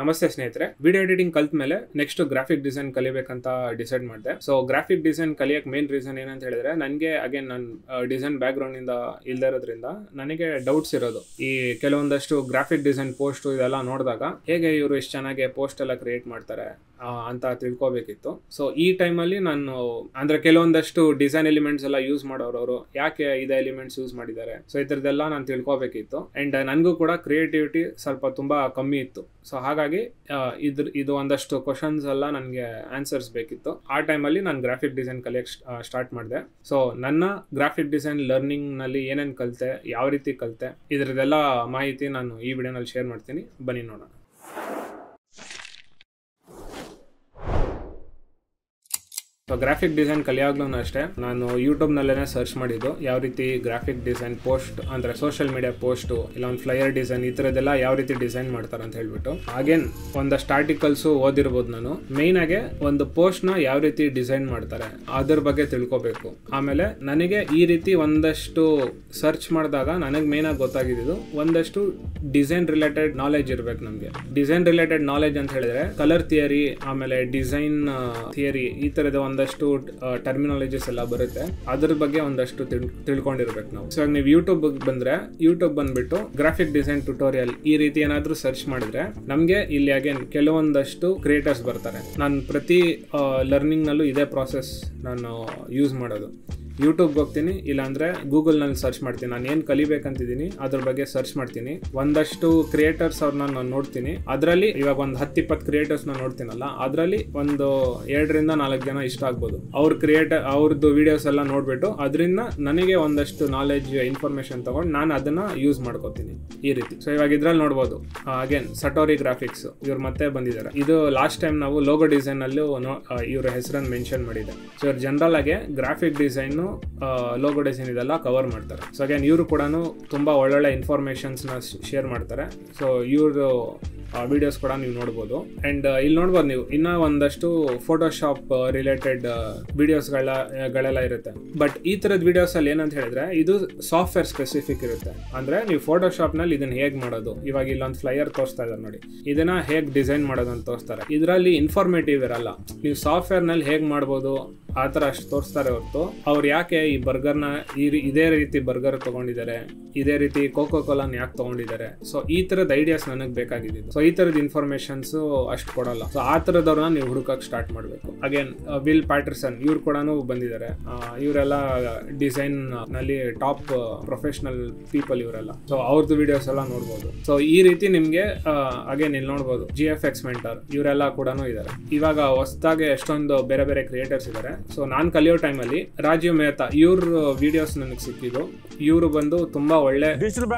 ನಮಸ್ತೆ ಸ್ನೇಹಿತರೆ, video editing ಕಲ್ತ ಮೇಲೆ ನೆಕ್ಸ್ಟ್ ಗ್ರಾಫಿಕ್ ಡಿಸೈನ್ ಕಲಿಬೇಕಂತ ಡಿಸೈಡ್ ಮಾಡಿದೆ. ಸೊ ಗ್ರಾಫಿಕ್ ಡಿಸೈನ್ ಕಲಿಯಕ್ಕೆ ಮೇನ್ ರೀಸನ್ ಏನಂತ ಹೇಳಿದ್ರೆ, ನನಗೆ ಅಗೇನ್ ನನ್ನ ಡಿಸೈನ್ ಬ್ಯಾಕ್ ಗ್ರೌಂಡ್ ಇಂದ ಇಲ್ದೇ ಇರೋದ್ರಿಂದ ನನಗೆ ಡೌಟ್ಸ್ ಇರೋದು. ಈ ಕೆಲವೊಂದಷ್ಟು ಗ್ರಾಫಿಕ್ ಡಿಸೈನ್ ಪೋಸ್ಟ್ ಇದೆಲ್ಲ ನೋಡಿದಾಗ ಹೇಗೆ ಇವರು ಎಷ್ಟು ಚೆನ್ನಾಗಿ ಪೋಸ್ಟ್ ಎಲ್ಲ ಕ್ರಿಯೇಟ್ ಮಾಡ್ತಾರೆ ಅಂತ ತಿಳ್ಕೊಬೇಕಿತ್ತು. ಸೊ ಈ ಟೈಮಲ್ಲಿ ನಾನು ಅಂದ್ರೆ ಕೆಲವೊಂದಷ್ಟು ಡಿಸೈನ್ ಎಲಿಮೆಂಟ್ಸ್ ಎಲ್ಲ ಯೂಸ್ ಮಾಡೋರು ಯಾಕೆ ಇದೇ ಎಲಿಮೆಂಟ್ಸ್ ಯೂಸ್ ಮಾಡಿದ್ದಾರೆ, ಸೊ ಈ ಥರದ್ದೆಲ್ಲ ನಾನು ತಿಳ್ಕೊಬೇಕಿತ್ತು. ಅಂಡ್ ನನಗೂ ಕೂಡ ಕ್ರಿಯೇಟಿವಿಟಿ ಸ್ವಲ್ಪ ತುಂಬಾ ಕಮ್ಮಿ ಇತ್ತು. ಸೊ ಹಾಗಾಗಿ ಇದು ಒಂದಷ್ಟು ಕ್ವಶನ್ಸ್ ಎಲ್ಲ ನನಗೆ ಆನ್ಸರ್ಸ್ ಬೇಕಿತ್ತು. ಆ ಟೈಮಲ್ಲಿ ನಾನು ಗ್ರಾಫಿಕ್ ಡಿಸೈನ್ ಕಲಿಯಕ್ಕೆ ಸ್ಟಾರ್ಟ್ ಮಾಡಿದೆ. ಸೊ ನನ್ನ ಗ್ರಾಫಿಕ್ ಡಿಸೈನ್ ಲರ್ನಿಂಗ್ ನಲ್ಲಿ ಏನೇನು ಕಲಿತೆ, ಯಾವ ರೀತಿ ಕಲಿತೆ, ಇದ್ರದ್ದೆಲ್ಲ ಮಾಹಿತಿ ನಾನು ಈ ವಿಡಿಯೋನಲ್ಲಿ ಶೇರ್ ಮಾಡ್ತೀನಿ. ಬನ್ನಿ ನೋಡೋಣ. ಸೊ ಗ್ರಾಫಿಕ್ ಡಿಸೈನ್ ಕಲಿಯಾಗ್ಲೂ ಅಷ್ಟೇ ನಾನು ಯೂಟ್ಯೂಬ್ನಲ್ಲೇ ಸರ್ಚ್ ಮಾಡಿದ್ದು ಯಾವ ರೀತಿ ಗ್ರಾಫಿಕ್ ಡಿಸೈನ್ ಪೋಸ್ಟ್ ಅಂದರೆ ಸೋಷಿಯಲ್ ಮೀಡಿಯಾ ಪೋಸ್ಟು ಇಲ್ಲ ಒಂದು ಫ್ಲೈಯರ್ ಡಿಸೈನ್ ಈ ಥರದ್ದೆಲ್ಲ ಯಾವ ರೀತಿ ಡಿಸೈನ್ ಮಾಡ್ತಾರೆ ಅಂತ ಹೇಳ್ಬಿಟ್ಟು ಹಾಗೇನ್ ಒಂದಷ್ಟು ಆರ್ಟಿಕಲ್ಸು ಓದಿರ್ಬೋದು. ನಾನು ಮೇಯ್ನ್ ಆಗಿ ಒಂದು ಪೋಸ್ಟ್ನ ಯಾವ ರೀತಿ ಡಿಸೈನ್ ಮಾಡ್ತಾರೆ ಅದ್ರ ಬಗ್ಗೆ ತಿಳ್ಕೊಬೇಕು. ಆಮೇಲೆ ನನಗೆ ಈ ರೀತಿ ಒಂದಷ್ಟು ಸರ್ಚ್ ಮಾಡಿದಾಗ ನನಗೆ ಮೇಯ್ನ್ ಆಗಿ ಗೊತ್ತಾಗಿದ್ದು ಒಂದಷ್ಟು ಡಿಸೈನ್ ರಿಲೇಟೆಡ್ ನಾಲೆಜ್ ಇರಬೇಕು. ನಮಗೆ ಡಿಸೈನ್ ರಿಲೇಟೆಡ್ ನಾಲೆಜ್ ಅಂತ ಹೇಳಿದ್ರೆ ಕಲರ್ ಥಿಯರಿ ಆಮೇಲೆ ಡಿಸೈನ್ ಥಿಯರಿ ಈ ಥರದ ಒಂದಷ್ಟು ಟರ್ಮಿನಾಲಜೀಸ್ ಎಲ್ಲ ಬರುತ್ತೆ. ಅದ್ರ ಬಗ್ಗೆ ಒಂದಷ್ಟು ತಿಳ್ಕೊಂಡಿರ್ಬೇಕು ನಾವು. ಸೊ ನೀವು ಯೂಟ್ಯೂಬ್ ಬಂದ್ರೆ ಯೂಟ್ಯೂಬ್ ಬಂದ್ಬಿಟ್ಟು ಗ್ರಾಫಿಕ್ ಡಿಸೈನ್ ಟ್ಯುಟೋರಿಯಲ್ ಈ ರೀತಿ ಏನಾದ್ರೂ ಸರ್ಚ್ ಮಾಡಿದ್ರೆ ನಮ್ಗೆ ಇಲ್ಲಿ ಅಗೇನ್ ಕೆಲವೊಂದಷ್ಟು ಕ್ರಿಯೇಟರ್ಸ್ ಬರ್ತಾರೆ. ನಾನು ಪ್ರತಿ ಲರ್ನಿಂಗ್ ನಲ್ಲೂ ಇದೇ ಪ್ರಾಸೆಸ್ ನಾನು ಯೂಸ್ ಮಾಡೋದು. ಯೂಟ್ಯೂಬ್ಗೆ ಹೋಗ್ತೀನಿ, ಇಲ್ಲಾಂದರೆ ಗೂಗಲ್ನಲ್ಲಿ ಸರ್ಚ್ ಮಾಡ್ತೀನಿ. ನಾನು ಏನು ಕಲಿಬೇಕಂತಿದ್ದೀನಿ ಅದ್ರ ಬಗ್ಗೆ ಸರ್ಚ್ ಮಾಡ್ತೀನಿ. ಒಂದಷ್ಟು ಕ್ರಿಯೇಟರ್ಸ್ ಅವ್ರನ್ನ ನಾನು ನೋಡ್ತೀನಿ. ಅದರಲ್ಲಿ ಇವಾಗ ಒಂದು 10-20 ಕ್ರಿಯೇಟರ್ಸ್ನ ನೋಡ್ತೀನಲ್ಲ, ಅದರಲ್ಲಿ ಒಂದು 2-4 ಜನ ಇಷ್ಟ ಆಗ್ಬೋದು. ಅವ್ರದ್ದು ವಿಡಿಯೋಸ್ ಎಲ್ಲ ನೋಡ್ಬಿಟ್ಟು ಅದರಿಂದ ನನಗೆ ಒಂದಷ್ಟು ನಾಲೆಜ್ ಇನ್ಫಾರ್ಮೇಶನ್ ತಗೊಂಡು ನಾನು ಅದನ್ನ ಯೂಸ್ ಮಾಡ್ಕೋತೀನಿ ಈ ರೀತಿ. ಸೊ ಇವಾಗ ಇದ್ರಲ್ಲಿ ನೋಡ್ಬೋದು ಅಗೇನ್ ಸಟೋರಿ ಗ್ರಾಫಿಕ್ಸ್ ಇವ್ರು ಮತ್ತೆ ಬಂದಿದ್ದಾರೆ. ಇದು ಲಾಸ್ಟ್ ಟೈಮ್ ನಾವು ಲೋಗೋ ಡಿಸೈನ್ ಅಲ್ಲೂ ಇವ್ರ ಹೆಸರನ್ನು ಮೆನ್ಷನ್ ಮಾಡಿದೆ. ಸೊ ಇವ್ರು ಜನರಲ್ ಆಗಿ ಗ್ರಾಫಿಕ್ ಡಿಸೈನ್ ಲೋಗೋ ಡಿಸೈನ್ ಇದೆಲ್ಲ ಕವರ್ ಮಾಡ್ತಾರೆ. ಸೊ ಅಗೇನ್ ಇವರು ಕೂಡ ತುಂಬಾ ಒಳ್ಳೊಳ್ಳೆ ಇನ್ಫಾರ್ಮೇಶನ್ಸ್ನ ಶೇರ್ ಮಾಡ್ತಾರೆ. ಸೊ ಇವ್ರದ್ದು ವಿಡಿಯೋಸ್ ಕೂಡ ನೀವು ನೋಡ್ಬೋದು. ಅಂಡ್ ಇಲ್ಲಿ ನೋಡ್ಬೋದು ನೀವು ಇನ್ನೂ ಒಂದಷ್ಟು ಫೋಟೋಶಾಪ್ ರಿಲೇಟೆಡ್ ವಿಡಿಯೋಸ್ಗಳೆಲ್ಲ ಇರುತ್ತೆ. ಬಟ್ ಈ ಥರದ ವಿಡಿಯೋಸ್ ಅಲ್ಲಿ ಏನಂತ ಹೇಳಿದ್ರೆ ಇದು ಸಾಫ್ಟ್ವೇರ್ ಸ್ಪೆಸಿಫಿಕ್ ಇರುತ್ತೆ. ಅಂದ್ರೆ ನೀವು ಫೋಟೋಶಾಪ್ ನಲ್ಲಿ ಇದನ್ನ ಹೇಗೆ ಮಾಡೋದು, ಇವಾಗ ಇಲ್ಲೊಂದು ಫ್ಲೈಯರ್ ತೋರಿಸ್ತಾ ಇದ್ದಾರೆ ನೋಡಿ, ಇದನ್ನ ಹೇಗೆ ಡಿಸೈನ್ ಮಾಡೋದು ಅಂತ ತೋರಿಸ್ತಾರೆ. ಇದರಲ್ಲಿ ಇನ್ಫಾರ್ಮೇಟಿವ್ ಇರಲ್ಲ. ನೀವು ಸಾಫ್ಟ್ವೇರ್ ನಲ್ಲಿ ಹೇಗೆ ಮಾಡ್ಬೋದು ಆ ಥರ ಅಷ್ಟು ತೋರಿಸ್ತಾರೆ ಹೊರತು ಅವ್ರು ಯಾಕೆ ಈ ಬರ್ಗರ್ನ ಇದೇ ರೀತಿ ಬರ್ಗರ್ ತಗೊಂಡಿದ್ದಾರೆ, ಇದೇ ರೀತಿ ಕೋಕೋ ಕೋಲಾನ ಯಾಕೆ ತಗೊಂಡಿದ್ದಾರೆ, ಸೊ ಈ ಥರದ ಐಡಿಯಾಸ್ ನನಗೆ ಬೇಕಾಗಿದ್ದು. ಸೊ ಈ ಥರದ ಇನ್ಫಾರ್ಮೇಶನ್ಸ್ ಅಷ್ಟು ಕೊಡಲ್ಲ. ಸೊ ಆ ಥರದವ್ರನ್ನ ನೀವು ಹುಡುಕಕ್ಕೆ ಸ್ಟಾರ್ಟ್ ಮಾಡಬೇಕು. ಅಗೇನ್ ವಿಲ್ ಪ್ಯಾಟರ್ಸನ್ ಇವ್ರು ಕೂಡ ಬಂದಿದ್ದಾರೆ. ಇವರೆಲ್ಲ ಡಿಸೈನ್ ನಲ್ಲಿ ಟಾಪ್ ಪ್ರೊಫೆಷನಲ್ ಪೀಪಲ್ ಇವರೆಲ್ಲ. ಸೊ ಅವ್ರದ್ದು ವಿಡಿಯೋಸ್ ಎಲ್ಲ ನೋಡ್ಬೋದು. ಸೊ ಈ ರೀತಿ ನಿಮ್ಗೆ ಅಗೇನ್ ಇಲ್ಲಿ ನೋಡ್ಬೋದು GFX ಮೆಂಟರ್ ಇವರೆಲ್ಲ ಕೂಡ ಇದ್ದಾರೆ. ಇವಾಗ ಹೊಸದಾಗಿ ಎಷ್ಟೊಂದು ಬೇರೆ ಬೇರೆ ಕ್ರಿಯೇಟರ್ಸ್ ಇದ್ದಾರೆ. ಸೊ ನಾನು ಕಲಿಯೋ ಟೈಮಲ್ಲಿ ರಾಜೀವ್ ಮೆಹ್ತಾ ಇವ್ರ ವಿಡಿಯೋಸ್ ನನಗೆ ಸಿಕ್ಕಿದ್ದು. ಇವರು ಬಂದು ತುಂಬಾ ಒಳ್ಳೆ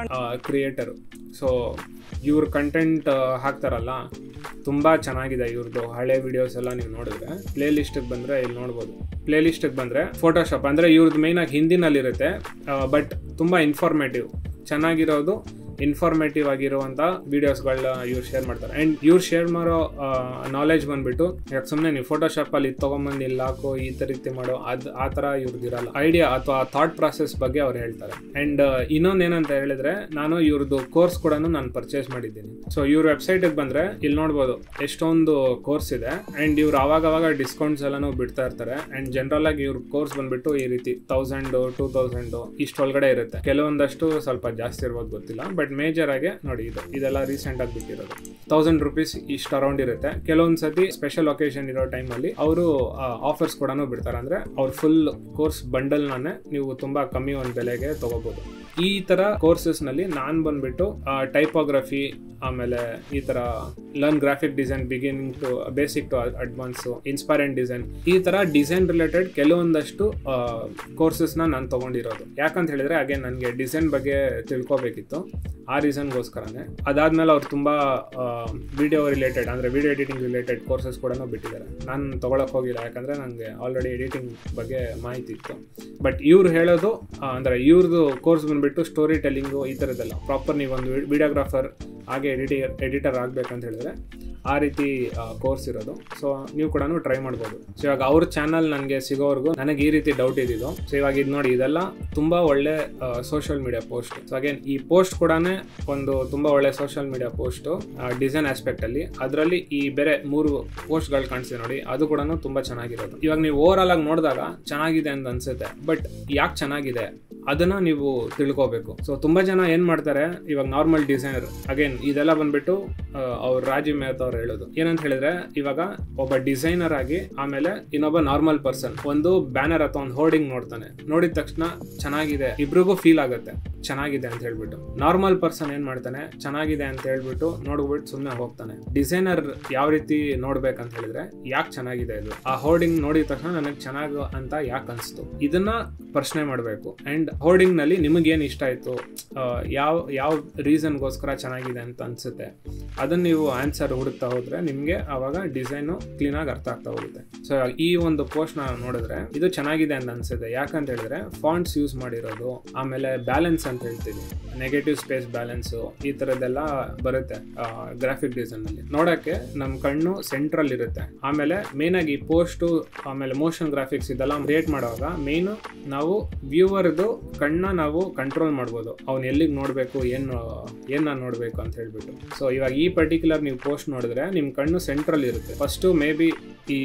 ಕ್ರಿಯೇಟರ್. ಸೊ ಇವ್ರ ಕಂಟೆಂಟ್ ಹಾಕ್ತಾರಲ್ಲ ತುಂಬಾ ಚೆನ್ನಾಗಿದೆ. ಇವ್ರದ್ದು ಹಳೆ ವಿಡಿಯೋಸ್ ಎಲ್ಲ ನೀವು ನೋಡಿದ್ರೆ ಪ್ಲೇ ಲಿಸ್ಟಿಗೆ ಬಂದ್ರೆ ಇಲ್ಲಿ ನೋಡ್ಬೋದು. ಪ್ಲೇ ಲಿಸ್ಟಿಗೆ ಬಂದ್ರೆ ಫೋಟೋಶಾಪ್ ಅಂದ್ರೆ ಇವ್ರದ್ದು ಮೇಯ್ನ್ ಆಗಿ ಹಿಂದಿನಲ್ಲಿ ಇರುತ್ತೆ. ಬಟ್ ತುಂಬಾ ಇನ್ಫಾರ್ಮೇಟಿವ್ ಚೆನ್ನಾಗಿರೋದು, ಇನ್ಫಾರ್ಮೇಟಿವ್ ಆಗಿರುವಂತ ವಿಡಿಯೋಸ್ಗಳನ್ನ ಇವ್ರು ಶೇರ್ ಮಾಡ್ತಾರೆ. ಅಂಡ್ ಇವ್ರು ಶೇರ್ ಮಾಡೋ ನಾಲೆಜ್ ಬಂದ್ಬಿಟ್ಟು ಯಾಕೆ ಸುಮ್ಮನೆ ನೀವು ಫೋಟೋಶಾಪ್ ಅಲ್ಲಿ ತಗೊಂಬಂದು ಇಲ್ಲಿ ಹಾಕೋ ಈ ರೀತಿ ಮಾಡೋ ಆ ಥರ ಇವ್ರದ್ದಿರಲ್ಲ. ಐಡಿಯಾ ಅಥವಾ ಥಾಟ್ ಪ್ರಾಸೆಸ್ ಬಗ್ಗೆ ಅವ್ರು ಹೇಳ್ತಾರೆ. ಅಂಡ್ ಇನ್ನೊಂದೇನಂತ ಹೇಳಿದ್ರೆ ನಾನು ಇವ್ರದ್ದು ಕೋರ್ಸ್ ಕೂಡ ನಾನು ಪರ್ಚೇಸ್ ಮಾಡಿದ್ದೀನಿ. ಸೊ ಇವ್ರ ವೆಬ್ಸೈಟ್ಗೆ ಬಂದ್ರೆ ಇಲ್ಲಿ ನೋಡ್ಬೋದು ಎಷ್ಟೊಂದು ಕೋರ್ಸ್ ಇದೆ. ಅಂಡ್ ಇವ್ರು ಅವಾಗ ಡಿಸ್ಕೌಂಟ್ಸ್ ಎಲ್ಲಾನು ಬಿಡ್ತಾ ಇರ್ತಾರೆ. ಅಂಡ್ ಜನರಲ್ ಆಗಿ ಇವ್ರ ಕೋರ್ಸ್ ಬಂದ್ಬಿಟ್ಟು ಈ ರೀತಿ 1000-2000 ಇಷ್ಟೊಳಗಡೆ ಇರುತ್ತೆ. ಕೆಲವೊಂದಷ್ಟು ಸ್ವಲ್ಪ ಜಾಸ್ತಿ ಇರ್ಬೋದು, ಗೊತ್ತಿಲ್ಲ. ಬಟ್ ಮೇಜರ್ ಆಗಿ ನೋಡಿ ಇದೆಲ್ಲ ರೀಸೆಂಟ್ ಆಗಿ ಬಿಟ್ಟಿರೋದು. 1000 ರೂಪೀಸ್ ಇಷ್ಟು ಅರೌಂಡ್ ಇರುತ್ತೆ. ಕೆಲವೊಂದ್ಸತಿ ಸ್ಪೆಷಲ್ ಒಕೇಶನ್ ಇರೋ ಟೈಮಲ್ಲಿ ಅವರು ಆಫರ್ಸ್ ಕೂಡ ಬಿಡ್ತಾರೆ. ಅಂದ್ರೆ ಅವ್ರ ಫುಲ್ ಕೋರ್ಸ್ ಬಂಡಲ್ ನಾನೇ ನೀವು ತುಂಬಾ ಕಮ್ಮಿ ಒಂದು ಬೆಲೆಗೆ ತಗೋಬಹುದು. ಈ ತರ ಕೋರ್ಸಸ್ ನಲ್ಲಿ ನಾನ್ ಬಂದ್ಬಿಟ್ಟು ಟೈಪೋಗ್ರಫಿ, ಆಮೇಲೆ ಈ ತರ learn graphic design beginning to basic to advance, inspire and design, ಈ ತರ ಡಿಸೈನ್ ರಿಲೇಟೆಡ್ ಕೆಲವೊಂದಷ್ಟು ಕೋರ್ಸಸ್ನ ನಾನು ತಗೊಂಡಿರೋದು. ಯಾಕಂತ ಹೇಳಿದ್ರೆ ಅಗೇನ್ ನನಗೆ ಡಿಸೈನ್ ಬಗ್ಗೆ ತಿಳ್ಕೊಬೇಕಿತ್ತು. ಆ ರೀಸನ್ಗೋಸ್ಕರನೇ. ಅದಾದ್ಮೇಲೆ ಅವ್ರು ತುಂಬಾ ವಿಡಿಯೋ ರಿಲೇಟೆಡ್ ಅಂದ್ರೆ ವಿಡಿಯೋ ಎಡಿಟಿಂಗ್ ರಿಲೇಟೆಡ್ ಕೋರ್ಸಸ್ ಕೂಡ ಬಿಟ್ಟಿದ್ದಾರೆ. ನಾನು ತಗೊಳಕ್ ಹೋಗಿಲ್ಲ, ಯಾಕಂದ್ರೆ ನನಗೆ ಆಲ್ರೆಡಿ ಎಡಿಟಿಂಗ್ ಬಗ್ಗೆ ಮಾಹಿತಿ ಇತ್ತು. ಬಟ್ ಇವ್ರು ಹೇಳೋದು ಅಂದ್ರೆ ಇವ್ರದ್ದು ಕೋರ್ಸ್ ಬಂದ್ಬಿಟ್ಟು ಬಂದ್ಬಿಟ್ಟು ಸ್ಟೋರಿ ಟೆಲ್ಲಿಂಗು ಈ ಥರದ್ದೆಲ್ಲ ಪ್ರಾಪರ್ ನೀವೊಂದು ವಿಡಿಯೋಗ್ರಾಫರ್ ಹಾಗೆ ಎಡಿಟರ್ ಆಗಬೇಕಂತ ಹೇಳಿದ್ರೆ ಆ ರೀತಿ ಕೋರ್ಸ್ ಇರೋದು. ಸೊ ನೀವು ಕೂಡ ಟ್ರೈ ಮಾಡ್ಬೋದು. ಸೊ ಇವಾಗ ಅವ್ರ ಚಾನಲ್ ನನಗೆ ಸಿಗೋವರೆಗೂ ನನಗೆ ಈ ರೀತಿ ಡೌಟ್ ಇದ್ದಿದ್ದು. ಸೊ ಇವಾಗ ಇದು ನೋಡಿ, ಇದೆಲ್ಲ ತುಂಬ ಒಳ್ಳೆ social media post. So again ಈ ಪೋಸ್ಟ್ ಕೂಡ ಒಂದು ತುಂಬ ಒಳ್ಳೆ ಸೋಷಿಯಲ್ ಮೀಡಿಯಾ ಪೋಸ್ಟು ಡಿಸೈನ್ ಆಸ್ಪೆಕ್ಟಲ್ಲಿ. ಅದರಲ್ಲಿ ಈ ಬೇರೆ 3 ಪೋಸ್ಟ್ಗಳು ಕಾಣಿಸ್ತಿದೆ ನೋಡಿ, ಅದು ಕೂಡ ತುಂಬ ಚೆನ್ನಾಗಿರೋದು. ಇವಾಗ ನೀವು ಓವರ್ ಆಲ್ ಆಗಿ ನೋಡಿದಾಗ ಚೆನ್ನಾಗಿದೆ ಅಂತ ಅನ್ಸುತ್ತೆ, ಬಟ್ ಯಾಕೆ ಚೆನ್ನಾಗಿದೆ ಅದನ್ನ ನೀವು ತಿಳ್ಕೋಬೇಕು. ಸೊ ತುಂಬಾ ಜನ ಏನ್ ಮಾಡ್ತಾರೆ, ಇವಾಗ ನಾರ್ಮಲ್ ಡಿಸೈನರ್ ಅಗೇನ್ ಇದೆಲ್ಲ ಬಂದ್ಬಿಟ್ಟು ಅವ್ರು ರಾಜೀವ್ ಮೆಹ್ತಾ ಅವ್ರು ಹೇಳೋದು ಏನಂತ ಹೇಳಿದ್ರೆ, ಇವಾಗ ಒಬ್ಬ ಡಿಸೈನರ್ ಆಗಿ ಆಮೇಲೆ ಇನ್ನೊಬ್ಬ ನಾರ್ಮಲ್ ಪರ್ಸನ್ ಒಂದು ಬ್ಯಾನರ್ ಅಥವಾ ಒಂದು ಹೋರ್ಡಿಂಗ್ ನೋಡ್ತಾನೆ, ನೋಡಿದ ತಕ್ಷಣ ಚೆನ್ನಾಗಿದೆ, ಇಬ್ರಿಗೂ ಫೀಲ್ ಆಗುತ್ತೆ ಚೆನ್ನಾಗಿದೆ ಅಂತ ಹೇಳ್ಬಿಟ್ಟು. ನಾರ್ಮಲ್ ಪರ್ಸನ್ ಏನ್ ಮಾಡ್ತಾನೆ, ಚೆನ್ನಾಗಿದೆ ಅಂತ ಹೇಳ್ಬಿಟ್ಟು ನೋಡ್ಬಿಟ್ಟು ಸುಮ್ಮನೆ ಹೋಗ್ತಾನೆ. ಡಿಸೈನರ್ ಯಾವ ರೀತಿ ನೋಡ್ಬೇಕಂತ ಹೇಳಿದ್ರೆ, ಯಾಕೆ ಚೆನ್ನಾಗಿದೆ ಇದು, ಆ ಹೋರ್ಡಿಂಗ್ ನೋಡಿದ ತಕ್ಷಣ ನನಗೆ ಚೆನ್ನಾಗ ಅಂತ ಯಾಕೆ ಅನ್ಸ್ತು, ಇದನ್ನ ಪ್ರಶ್ನೆ ಮಾಡಬೇಕು. ಅಂಡ್ ಹೋರ್ಡಿಂಗ್ ನಲ್ಲಿ ನಿಮಗೇನು ಇಷ್ಟ ಆಯ್ತು, ಯಾವ ರೀಸನ್ಗೋಸ್ಕರ ಚೆನ್ನಾಗಿದೆ ಅಂತ ಅನ್ಸುತ್ತೆ, ಅದನ್ನ ನೀವು ಆನ್ಸರ್ ಹುಡುಕ್ತಾ ಹೋದ್ರೆ ನಿಮ್ಗೆ ಅವಾಗ ಡಿಸೈನು ಕ್ಲೀನ್ ಆಗಿ ಅರ್ಥ ಆಗ್ತಾ ಹೋಗುತ್ತೆ. ಸೊ ಈ ಒಂದು ಪೋಸ್ಟ್ ನ ನೋಡಿದ್ರೆ ಇದು ಚೆನ್ನಾಗಿದೆ ಅಂತ ಅನ್ಸುತ್ತೆ. ಯಾಕಂತ ಹೇಳಿದ್ರೆ ಫಾಂಟ್ಸ್ ಯೂಸ್ ಮಾಡಿರೋದು, ಆಮೇಲೆ ಬ್ಯಾಲೆನ್ಸ್ ಅಂತ ಹೇಳ್ತೀವಿ, ನೆಗೆಟಿವ್ ಸ್ಪೇಸ್ ಬ್ಯಾಲೆನ್ಸ್, ಈ ತರದ್ದೆಲ್ಲ ಬರುತ್ತೆ ಗ್ರಾಫಿಕ್ ಡಿಸೈನ್ ಅಲ್ಲಿ. ನೋಡಕ್ಕೆ ನಮ್ ಕಣ್ಣು ಸೆಂಟ್ರಲ್ ಇರುತ್ತೆ. ಆಮೇಲೆ ಮೇನ್ ಆಗಿ ಪೋಸ್ಟ್ ಆಮೇಲೆ ಮೋಷನ್ ಗ್ರಾಫಿಕ್ಸ್ ಇದೆಲ್ಲ ಕ್ರಿಯೇಟ್ ಮಾಡುವಾಗ ಮೇನ್ ನಾವು ವ್ಯೂವರ್ದು ಕಣ್ಣ ನಾವು ಕಂಟ್ರೋಲ್ ಮಾಡ್ಬೋದು, ಅವ್ನು ಎಲ್ಲಿಗೆ ನೋಡ್ಬೇಕು, ಏನ್ ನೋಡ್ಬೇಕು ಅಂತ ಹೇಳ್ಬಿಟ್ಟು. ಸೊ ಇವಾಗ ಈ ಪರ್ಟಿಕ್ಯುಲರ್ ನೀವು ಪೋಸ್ಟ್ ನೋಡಿದ್ರೆ ನಿಮ್ ಕಣ್ಣು ಸೆಂಟ್ರಲ್ ಇರುತ್ತೆ. ಫಸ್ಟ್ ಮೇ ಬಿ ಈ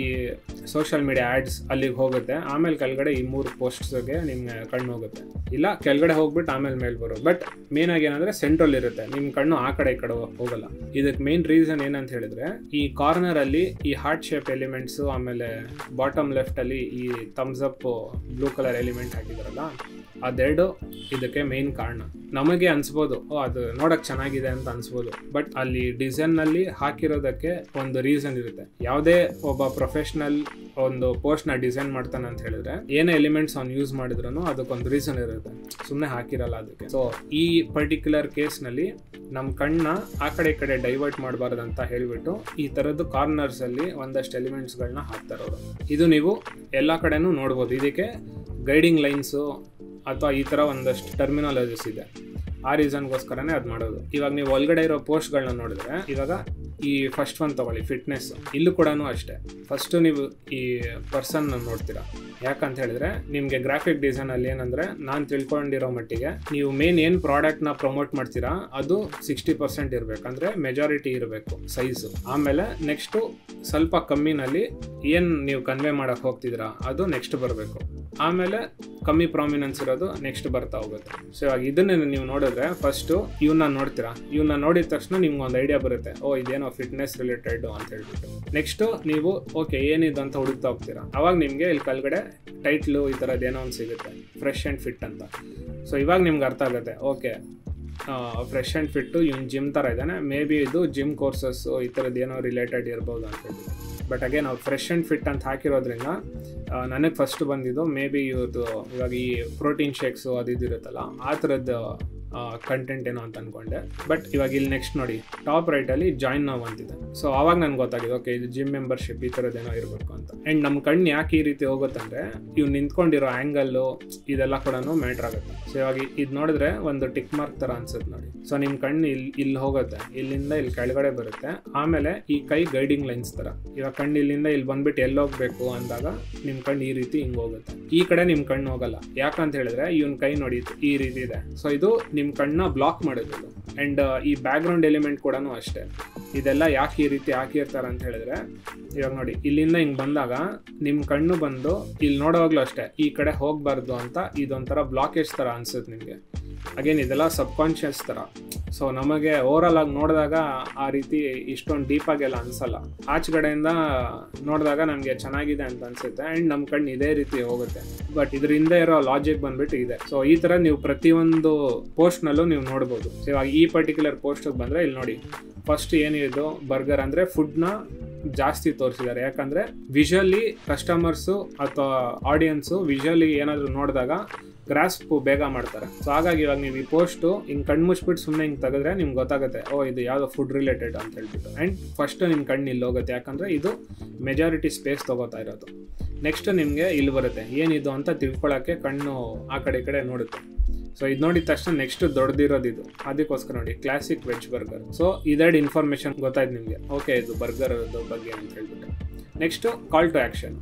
ಸೋಷಿಯಲ್ ಮೀಡಿಯಾ ಆಡ್ಸ್ ಅಲ್ಲಿಗೆ ಹೋಗುತ್ತೆ, ಆಮೇಲೆ ಕೆಳಗಡೆ ಈ 3 ಪೋಸ್ಟ್ಸ್ಗೆ ನಿಮ್ಗೆ ಕಣ್ಣು ಹೋಗುತ್ತೆ, ಇಲ್ಲ ಕೆಳಗಡೆ ಹೋಗ್ಬಿಟ್ಟು ಆಮೇಲೆ ಮೇಲೆ ಬರೋದು. ಬಟ್ ಮೇನ್ ಆಗಿ ಏನಂದ್ರೆ ಸೆಂಟ್ರಲ್ ಇರುತ್ತೆ, ನಿಮ್ ಕಣ್ಣು ಆ ಕಡೆ ಈ ಕಡೆ ಹೋಗಲ್ಲ. ಇದಕ್ಕೆ ಮೇನ್ ರೀಸನ್ ಏನಂತ ಹೇಳಿದ್ರೆ, ಈ ಕಾರ್ನರ್ ಅಲ್ಲಿ ಈ ಹಾರ್ಟ್ ಶೇಪ್ ಎಲಿಮೆಂಟ್ಸ್, ಆಮೇಲೆ ಬಾಟಮ್ ಲೆಫ್ಟ್ ಅಲ್ಲಿ ಈ thumbs up blue colour element ಹಾಕಿದಾರಲ್ಲ, ಅದೆರಡು ಇದಕ್ಕೆ ಮೇನ್ ಕಾರಣ. ನಮಗೆ ಅನ್ಸ್ಬೋದು ಅದು ನೋಡಕ್ ಚೆನ್ನಾಗಿದೆ ಅಂತ ಅನ್ಸ್ಬೋದು, ಬಟ್ ಅಲ್ಲಿ ಡಿಸೈನ್ ನಲ್ಲಿ ಹಾಕಿರೋದಕ್ಕೆ ಒಂದು ರೀಸನ್ ಇರುತ್ತೆ. ಯಾವುದೇ ಒಬ್ಬ ಪ್ರೊಫೆಷನಲ್ ಒಂದು ಪೋಸ್ಟ್ ನ ಡಿಸೈನ್ ಮಾಡ್ತಾನೆ ಅಂತ ಹೇಳಿದ್ರೆ, ಏನೇ ಎಲಿಮೆಂಟ್ಸ್ ಅವ್ನು ಯೂಸ್ ಮಾಡಿದ್ರು ಅದಕ್ಕೊಂದು ರೀಸನ್ ಇರುತ್ತೆ, ಸುಮ್ಮನೆ ಹಾಕಿರಲ್ಲ ಅದಕ್ಕೆ. ಸೊ ಈ ಪರ್ಟಿಕ್ಯುಲರ್ ಕೇಸ್ ನಲ್ಲಿ ನಮ್ ಕಣ್ಣ ಆ ಕಡೆ ಈ ಕಡೆ ಡೈವರ್ಟ್ ಮಾಡಬಾರ್ದು ಅಂತ ಹೇಳ್ಬಿಟ್ಟು ಈ ತರದ್ದು ಕಾರ್ನರ್ಸ್ ಅಲ್ಲಿ ಒಂದಷ್ಟು ಎಲಿಮೆಂಟ್ಸ್ ಗಳನ್ನ ಹಾಕ್ತಾರೆ ಅವರು. ಇದು ನೀವು ಎಲ್ಲಾ ಕಡೆನೂ ನೋಡ್ಬೋದು. ಇದಕ್ಕೆ ಗೈಡಿಂಗ್ ಲೈನ್ಸು ಅಥವಾ ಈ ತರ ಒಂದಷ್ಟು ಟರ್ಮಿನಾಲಜೀಸ್ ಇದೆ, ಆ ರೀಸನ್ಗೋಸ್ಕರನೇ ಅದು ಮಾಡೋದು. ಇವಾಗ ನೀವು ಒಳಗಡೆ ಇರೋ ಪೋಸ್ಟ್ಗಳನ್ನ ನೋಡಿದ್ರೆ, ಇವಾಗ ಈ ಫಸ್ಟ್ ಒನ್ ತಗೊಳ್ಳಿ, ಫಿಟ್ನೆಸ್. ಇಲ್ಲೂ ಕೂಡ ಅಷ್ಟೇ, ಫಸ್ಟ್ ನೀವು ಈ ಪರ್ಸನ್ ನೋಡ್ತೀರಾ. ಯಾಕಂತ ಹೇಳಿದ್ರೆ ನಿಮಗೆ ಗ್ರಾಫಿಕ್ ಡಿಸೈನ್ ಅಲ್ಲಿ ಏನಂದ್ರೆ, ನಾನು ತಿಳ್ಕೊಂಡಿರೋ ಮಟ್ಟಿಗೆ ನೀವು ಮೇನ್ ಏನು ಪ್ರಾಡಕ್ಟ್ನ ಪ್ರಮೋಟ್ ಮಾಡ್ತೀರಾ ಅದು 60% ಇರಬೇಕು, ಅಂದ್ರೆ ಮೆಜಾರಿಟಿ ಇರಬೇಕು ಸೈಜ್. ಆಮೇಲೆ ನೆಕ್ಸ್ಟ್ ಸ್ವಲ್ಪ ಕಮ್ಮಿನಲ್ಲಿ ಏನು ನೀವು ಕನ್ವೆ ಮಾಡಕ್ ಹೋಗ್ತಿದ್ದೀರಾ ಅದು ನೆಕ್ಸ್ಟ್ ಬರಬೇಕು. ಆಮೇಲೆ ಕಮ್ಮಿ ಪ್ರಾಮಿನೆನ್ಸ್ ಇರೋದು ನೆಕ್ಸ್ಟ್ ಬರ್ತಾ ಹೋಗುತ್ತೆ. ಸೊ ಇವಾಗ ಇದನ್ನ ನೀವು ನೋಡಿದ್ರೆ ಫಸ್ಟ್ ಇವನ್ನ ನೋಡ್ತೀರಾ, ಇವನ್ನ ನೋಡಿದ ತಕ್ಷಣ ನಿಮ್ಗೆ ಒಂದು ಐಡಿಯಾ ಬರುತ್ತೆ, ಓ ಇದೇನೋ ಫಿಟ್ನೆಸ್ ರಿಲೇಟೆಡ್ ಅಂತ ಹೇಳ್ಬಿಟ್ಟು. ನೆಕ್ಸ್ಟ್ ನೀವು ಓಕೆ ಏನಿದೆ ಅಂತ ಹುಡುಕ್ತಾ ಹೋಗ್ತೀರಾ, ಅವಾಗ ನಿಮ್ಗೆ ಇಲ್ಲಿ ಕೆಳಗಡೆ ಟೈಟ್ಲು ಈ ಥರದ್ದು ಏನೋ ಒಂದು ಸಿಗುತ್ತೆ, ಫ್ರೆಶ್ ಆ್ಯಂಡ್ ಫಿಟ್ ಅಂತ. ಸೊ ಇವಾಗ ನಿಮ್ಗೆ ಅರ್ಥ ಆಗುತ್ತೆ, ಓಕೆ ಫ್ರೆಶ್ ಆ್ಯಂಡ್ ಫಿಟ್ಟು ಇವನು ಜಿಮ್ ಥರ ಇದ್ದಾನೆ, ಮೇ ಬಿ ಇದು ಜಿಮ್ ಕೋರ್ಸಸ್ ಈ ಥರದ್ದು ಏನೋ ರಿಲೇಟೆಡ್ ಇರ್ಬೋದು ಅಂತ ಹೇಳಿ. ಬಟ್ ಅಗೇನ್ ನಾವು ಫ್ರೆಶ್ ಆ್ಯಂಡ್ ಫಿಟ್ ಅಂತ ಹಾಕಿರೋದ್ರಿಂದ ನನಗೆ ಫಸ್ಟ್ ಬಂದಿದ್ದು ಮೇ ಬಿ ಇವ್ರದ್ದು ಇವಾಗ ಈ ಪ್ರೋಟೀನ್ ಶೇಕ್ಸು ಅದು ಇದಿರುತ್ತಲ್ಲ ಆ ಥರದ್ದು ಕಂಟೆಂಟ್ ಏನೋ ಅಂತ ಅನ್ಕೊಂಡೆ. ಬಟ್ ಇವಾಗ ಇಲ್ಲಿ ನೆಕ್ಸ್ಟ್ ನೋಡಿ ಟಾಪ್ ರೈಟಲ್ಲಿ ಜಾಯಿನ್ ನಾವು ಅಂತಿದೆ. ಸೊ ಆವಾಗ ನನ್ಗೆ ಗೊತ್ತಾಗಿದೆ, ಓಕೆ ಇದು ಜಿಮ್ ಮೆಂಬರ್ಶಿಪ್ ಈ ಥರದ್ದೇನೋ ಇರಬೇಕು ಅಂತ. ಆ್ಯಂಡ್ ನಮ್ಮ ಕಣ್ಣು ಯಾಕೆ ಈ ರೀತಿ ಹೋಗುತ್ತಂದ್ರೆ, ಇವು ನಿಂತ್ಕೊಂಡಿರೋ ಆ್ಯಂಗಲ್ಲು ಇದೆಲ್ಲ ಕೂಡ ಮ್ಯಾಟ್ರ್ ಆಗುತ್ತೆ. ಸೊ ಇವಾಗ ಇದು ನೋಡಿದ್ರೆ ಒಂದು ಟಿಕ್ ಮಾರ್ಕ್ ಥರ ಅನ್ಸುತ್ತೆ ನೋಡಿ. ಸೊ ನಿಮ್ಮ ಕಣ್ಣು ಇಲ್ಲಿ ಹೋಗುತ್ತೆ, ಇಲ್ಲಿಂದ ಇಲ್ಲಿ ಕೆಳಗಡೆ ಬರುತ್ತೆ. ಆಮೇಲೆ ಈ ಕೈ ಗೈಡಿಂಗ್ ಲೈನ್ಸ್ ಥರ, ಇವಾಗ ಕಣ್ಣು ಇಲ್ಲಿಂದ ಇಲ್ಲಿ ಬಂದ್ಬಿಟ್ಟು ಎಲ್ಲಿ ಹೋಗ್ಬೇಕು ಅಂದಾಗ ನಿಮ್ಮ ಕಣ್ಣು ಈ ರೀತಿ ಹಿಂಗೆ ಹೋಗುತ್ತೆ. ಈ ಕಡೆ ನಿಮ್ಮ ಕಣ್ಣು ಹೋಗಲ್ಲ, ಯಾಕಂತ ಹೇಳಿದ್ರೆ ಇವನ್ ಕೈ ನೋಡಿ ಈ ರೀತಿ ಇದೆ. ಸೊ ಇದು ನಿಮ್ಮ ಕಣ್ಣನ್ನ ಬ್ಲಾಕ್ ಮಾಡೋದು. ಆ್ಯಂಡ್ ಈ ಬ್ಯಾಕ್ಗ್ರೌಂಡ್ ಎಲಿಮೆಂಟ್ ಕೂಡ ಅಷ್ಟೇ. ಇದೆಲ್ಲ ಯಾಕೆ ಈ ರೀತಿ ಹಾಕಿರ್ತಾರೆ ಅಂತ ಹೇಳಿದ್ರೆ, ಇವಾಗ ನೋಡಿ ಇಲ್ಲಿಂದ ಹಿಂಗೆ ಬಂದಾಗ ನಿಮ್ಮ ಕಣ್ಣು ಬಂದು ಇಲ್ಲಿ ನೋಡೋವಾಗ್ಲೂ ಅಷ್ಟೇ ಈ ಕಡೆ ಹೋಗಬಾರ್ದು ಅಂತ ಇದೊಂಥರ ಬ್ಲಾಕೇಜ್ ಥರ ಅನ್ಸುತ್ತೆ ನಿಮಗೆ. ಅಗೇನ್ ಇದೆಲ್ಲ ಸಬ್ಕಾನ್ಷಿಯಸ್ ಥರ. ಸೊ ನಮಗೆ ಓವರಾಲ್ ಆಗಿ ನೋಡಿದಾಗ ಆ ರೀತಿ ಇಷ್ಟೊಂದು ಡೀಪಾಗೆಲ್ಲ ಅನ್ಸಲ್ಲ. ಆಚೆಗಡೆಯಿಂದ ನೋಡಿದಾಗ ನಮಗೆ ಚೆನ್ನಾಗಿದೆ ಅಂತ ಅನ್ಸುತ್ತೆ ಆ್ಯಂಡ್ ನಮ್ಮ ಕಣ್ಣು ಇದೇ ರೀತಿ ಹೋಗುತ್ತೆ. ಬಟ್ ಇದರಿಂದ ಇರೋ ಲಾಜಿಕ್ ಬಂದ್ಬಿಟ್ಟು ಇದೆ. ಸೊ ಈ ಥರ ನೀವು ಪ್ರತಿಯೊಂದು ಪೋಸ್ಟ್ನಲ್ಲೂ ನೀವು ನೋಡ್ಬೋದು. ಸೊ ಇವಾಗ ಈ ಪರ್ಟಿಕ್ಯುಲರ್ ಪೋಸ್ಟಿಗೆ ಬಂದರೆ ಇಲ್ಲಿ ನೋಡಿ, ಫಸ್ಟ್ ಏನಿದು ಬರ್ಗರ್ ಅಂದರೆ ಫುಡ್ನ ಜಾಸ್ತಿ ತೋರಿಸಿದ್ದಾರೆ. ಯಾಕಂದರೆ ವಿಜುವಲಿ ಕಸ್ಟಮರ್ಸು ಅಥವಾ ಆಡಿಯನ್ಸು ವಿಜುವಲಿ ಏನಾದರೂ ನೋಡಿದಾಗ ಗ್ರಾಸ್ಪ್ ಬೇಗ ಮಾಡ್ತಾರೆ. ಸೊ ಹಾಗಾಗಿ ಇವಾಗ ನೀವು ಈ ಪೋಸ್ಟು ಹಿಂಗೆ ಕಣ್ಣು ಮುಚ್ಬಿಟ್ಟು ಸುಮ್ಮನೆ ಹಿಂಗೆ ತೆಗೆದ್ರೆ ನಿಮ್ಗೆ ಗೊತ್ತಾಗುತ್ತೆ, ಓ ಇದು ಯಾವುದೋ ಫುಡ್ ರಿಲೇಟೆಡ್ ಅಂತ ಹೇಳ್ಬಿಟ್ಟು. ಆ್ಯಂಡ್ ಫಸ್ಟ್ ನಿಮ್ಮ ಕಣ್ಣು ಇಲ್ಲಿ ಹೋಗುತ್ತೆ, ಯಾಕಂದರೆ ಇದು ಮೆಜಾರಿಟಿ ಸ್ಪೇಸ್ ತೊಗೋತಾ ಇರೋದು. ನೆಕ್ಸ್ಟ್ ನಿಮಗೆ ಇಲ್ಲಿ ಬರುತ್ತೆ ಏನಿದು ಅಂತ ತಿಳ್ಕೊಳ್ಳೋಕ್ಕೆ ಕಣ್ಣು ಆ ಕಡೆ ಈ ಕಡೆ ನೋಡುತ್ತೆ. ಸೊ ಇದು ನೋಡಿದ ತಕ್ಷಣ ನೆಕ್ಸ್ಟ್ ದೊಡ್ಡದಿರೋದು ಇದು, ಅದಕ್ಕೋಸ್ಕರ ನೋಡಿ ಕ್ಲಾಸಿಕ್ ವೆಜ್ ಬರ್ಗರ್. ಸೊ ಇದೆರಡು ಇನ್ಫಾರ್ಮೇಷನ್ ಗೊತ್ತಾಯ್ತು ನಿಮಗೆ, ಓಕೆ ಇದು ಬರ್ಗರ್ ಬಗ್ಗೆ ಅಂತ ಹೇಳ್ಬಿಟ್ಟು. Next call to action,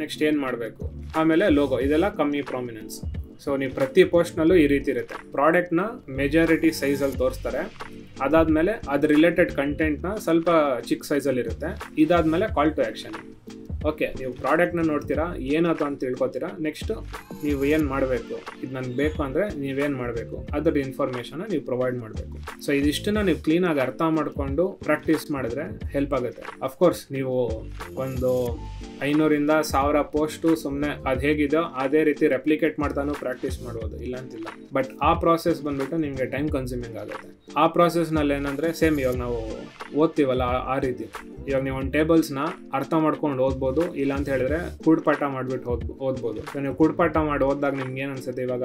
next ಏನು ಮಾಡಬೇಕು, ಆಮೇಲೆ ಲೋಗೋ, ಇದೆಲ್ಲ ಕಮ್ಮಿ ಪ್ರಾಮಿನೆನ್ಸ್. ಸೊ ನೀವು ಪ್ರತಿ ಪೋಸ್ಟ್ನಲ್ಲೂ ಈ ರೀತಿ ಇರುತ್ತೆ. ಪ್ರಾಡಕ್ಟ್ನ ಮೆಜಾರಿಟಿ ಸೈಜಲ್ಲಿ ತೋರಿಸ್ತಾರೆ, ಅದಾದಮೇಲೆ ಅದು ರಿಲೇಟೆಡ್ ಕಂಟೆಂಟ್ನ ಸ್ವಲ್ಪ ಚಿಕ್ಕ ಸೈಜಲ್ಲಿ ಇರುತ್ತೆ. ಇದಾದಮೇಲೆ ಕಾಲ್ ಟು ಆ್ಯಕ್ಷನ್. ಓಕೆ, ನೀವು ಪ್ರಾಡಕ್ಟ್ನ ನೋಡ್ತೀರಾ, ಏನದು ಅಂತ ತಿಳ್ಕೊತೀರಾ. ನೆಕ್ಸ್ಟು ನೀವು ಏನು ಮಾಡಬೇಕು, ಇದು ನನಗೆ ಬೇಕು ಅಂದರೆ ನೀವೇನು ಮಾಡಬೇಕು, ಅದ್ರ ಇನ್ಫಾರ್ಮೇಷನ್ನ ನೀವು ಪ್ರೊವೈಡ್ ಮಾಡಬೇಕು. ಸೊ ಇದಿಷ್ಟನ್ನ ನೀವು ಕ್ಲೀನಾಗಿ ಅರ್ಥ ಮಾಡಿಕೊಂಡು ಪ್ರಾಕ್ಟೀಸ್ ಮಾಡಿದ್ರೆ ಹೆಲ್ಪ್ ಆಗುತ್ತೆ. ಅಫ್ಕೋರ್ಸ್ ನೀವು ಒಂದು 500ರಿಂದ 1000 ಪೋಸ್ಟು ಸುಮ್ಮನೆ ಅದು ಹೇಗಿದೆಯೋ ಅದೇ ರೀತಿ ರೆಪ್ಲಿಕೇಟ್ ಮಾಡ್ತಾನೂ ಪ್ರಾಕ್ಟೀಸ್ ಮಾಡ್ಬೋದು, ಇಲ್ಲ ಅಂತಿಲ್ಲ. ಬಟ್ ಆ ಪ್ರಾಸೆಸ್ ಬಂದ್ಬಿಟ್ಟು ನಿಮಗೆ ಟೈಮ್ ಕನ್ಸ್ಯೂಮಿಂಗ್ ಆಗುತ್ತೆ. ಆ ಪ್ರಾಸೆಸ್ನಲ್ಲಿ ಏನಂದರೆ ಸೇಮ್ ಇವಾಗ ನಾವು ಓದ್ತೀವಲ್ಲ ಆ ರೀತಿ. ಇವಾಗ ನೀವು ಒಂದು ಟೇಬಲ್ಸ್ನ ಅರ್ಥ ಮಾಡ್ಕೊಂಡು ಓದ್ಬೋದು, ಇಲ್ಲ ಅಂತ ಹೇಳಿದ್ರೆ ಕೂಡ್ಪಾಠ ಮಾಡಿಬಿಟ್ಟು ಓದ್ಬೋದು. ಸೊ ನೀವು ಕೂಡ್ಪಾಠ ಮಾಡಿ ಓದಿದಾಗ ನಿಮ್ಗೆ ಏನು ಅನ್ಸುತ್ತೆ, ಇವಾಗ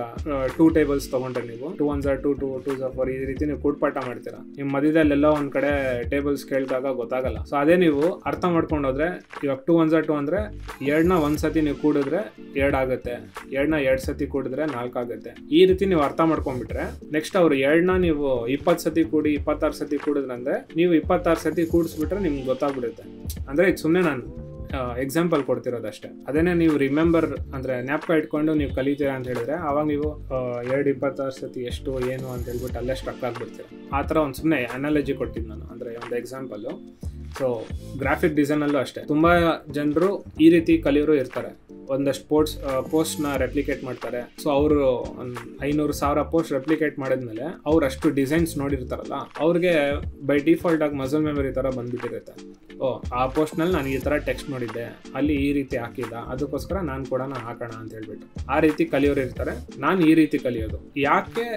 2 ಟೇಬಲ್ಸ್ ತೊಗೊಂಡ್ರೆ ನೀವು 2 1 2 2 2 4 ಈ ರೀತಿ ನೀವು ಕೂಡ್ಪಾಠ ಮಾಡ್ತೀರಾ. ನಿಮ್ಮ ಮಧ್ಯದಲ್ಲೆಲ್ಲ ಒಂದು ಕಡೆ ಟೇಬಲ್ಸ್ ಕೇಳಿದಾಗ ಗೊತ್ತಾಗಲ್ಲ. ಸೊ ಅದೇ ನೀವು ಅರ್ಥ ಮಾಡ್ಕೊಂಡು ಹೋದ್ರೆ, ಇವಾಗ 2 1 2 ಅಂದರೆ 2ನ 1 ಸತಿ ನೀವು ಕೂಡಿದ್ರೆ 2 ಆಗುತ್ತೆ, 2ನ 2 ಸತಿ ಕೂಡಿದ್ರೆ 4 ಆಗುತ್ತೆ. ಈ ರೀತಿ ನೀವು ಅರ್ಥ ಮಾಡ್ಕೊಂಡ್ಬಿಟ್ರೆ ನೆಕ್ಸ್ಟ್ ಅವರು 2ನ ನೀವು 20 ಸತಿ ಕೂಡಿ 26 ಸತಿ ಕೂಡಿದ್ರಂದ್ರೆ ನೀವು 26 ಸತಿ ಕೂಡಿಸ್ಬಿಟ್ರೆ ನಿಮ್ಗೆ ಗೊತ್ತಾಗ್ಬಿಡುತ್ತೆ. ಅಂದರೆ ಇದು ಸುಮ್ಮನೆ ನಾನು ಎಕ್ಸಾಂಪಲ್ ಕೊಡ್ತಿರೋದಷ್ಟೇ. ಅದೇನೇ ನೀವು ರಿಮೆಂಬರ್ ಅಂದರೆ ಜ್ಞಾಪಕ ಇಟ್ಕೊಂಡು ನೀವು ಕಲಿತೀರಾ ಅಂತ ಹೇಳಿದ್ರೆ ಆವಾಗ ನೀವು 2 26 ಸತಿ ಎಷ್ಟು ಏನು ಅಂತ ಹೇಳ್ಬಿಟ್ಟು ಅಲ್ಲೇ ಸ್ಟ್ರಕ್ ಆಗಿಬಿಡ್ತೀರ. ಆ ಥರ ಒಂದು ಸುಮ್ಮನೆ ಅನಾಲಜಿ ಕೊಟ್ಟಿದ್ದು ನಾನು, ಅಂದರೆ ಒಂದು ಎಕ್ಸಾಂಪಲ್ಲು. ಸೊ ಗ್ರಾಫಿಕ್ ಡಿಸೈನಲ್ಲೂ ಅಷ್ಟೇ ತುಂಬ ಜನರು ಈ ರೀತಿ ಕಲಿಯೋರು ಇರ್ತಾರೆ. ಒಂದಷ್ಟು ಪೋಸ್ಟ್ನ ರೆಪ್ಲಿಕೇಟ್ ಮಾಡ್ತಾರೆ. ಸೊ ಅವರು 500,000 ಪೋಸ್ಟ್ ರೆಪ್ಲಿಕೇಟ್ ಮಾಡಿದ್ಮೇಲೆ ಅವ್ರು ಅಷ್ಟು ಡಿಸೈನ್ಸ್ ನೋಡಿರ್ತಾರಲ್ಲ, ಅವ್ರಿಗೆ ಬೈ ಡಿಫಾಲ್ಟ್ ಆಗಿ ಮಸಲ್ ಮೆಮರಿ ಥರ ಬಂದ್ಬಿಟ್ಟಿರುತ್ತೆ. ಆ ಪೋಸ್ಟ್ನಲ್ಲಿ ನಾನು ಈ ಥರ ಟೆಕ್ಸ್ಟ್ ನೋಡಿದ್ದೆ, ಅಲ್ಲಿ ಈ ರೀತಿ ಹಾಕಿದ್ದ, ಅದಕ್ಕೋಸ್ಕರ ನಾನು ಕೂಡ ಹಾಕೋಣ ಅಂತ ಹೇಳ್ಬಿಟ್ಟು ಆ ರೀತಿ ಕಲಿಯೋರು ಇರ್ತಾರೆ. ನಾನು ಈ ರೀತಿ ಕಲಿಯೋದು ಯಾಕೆ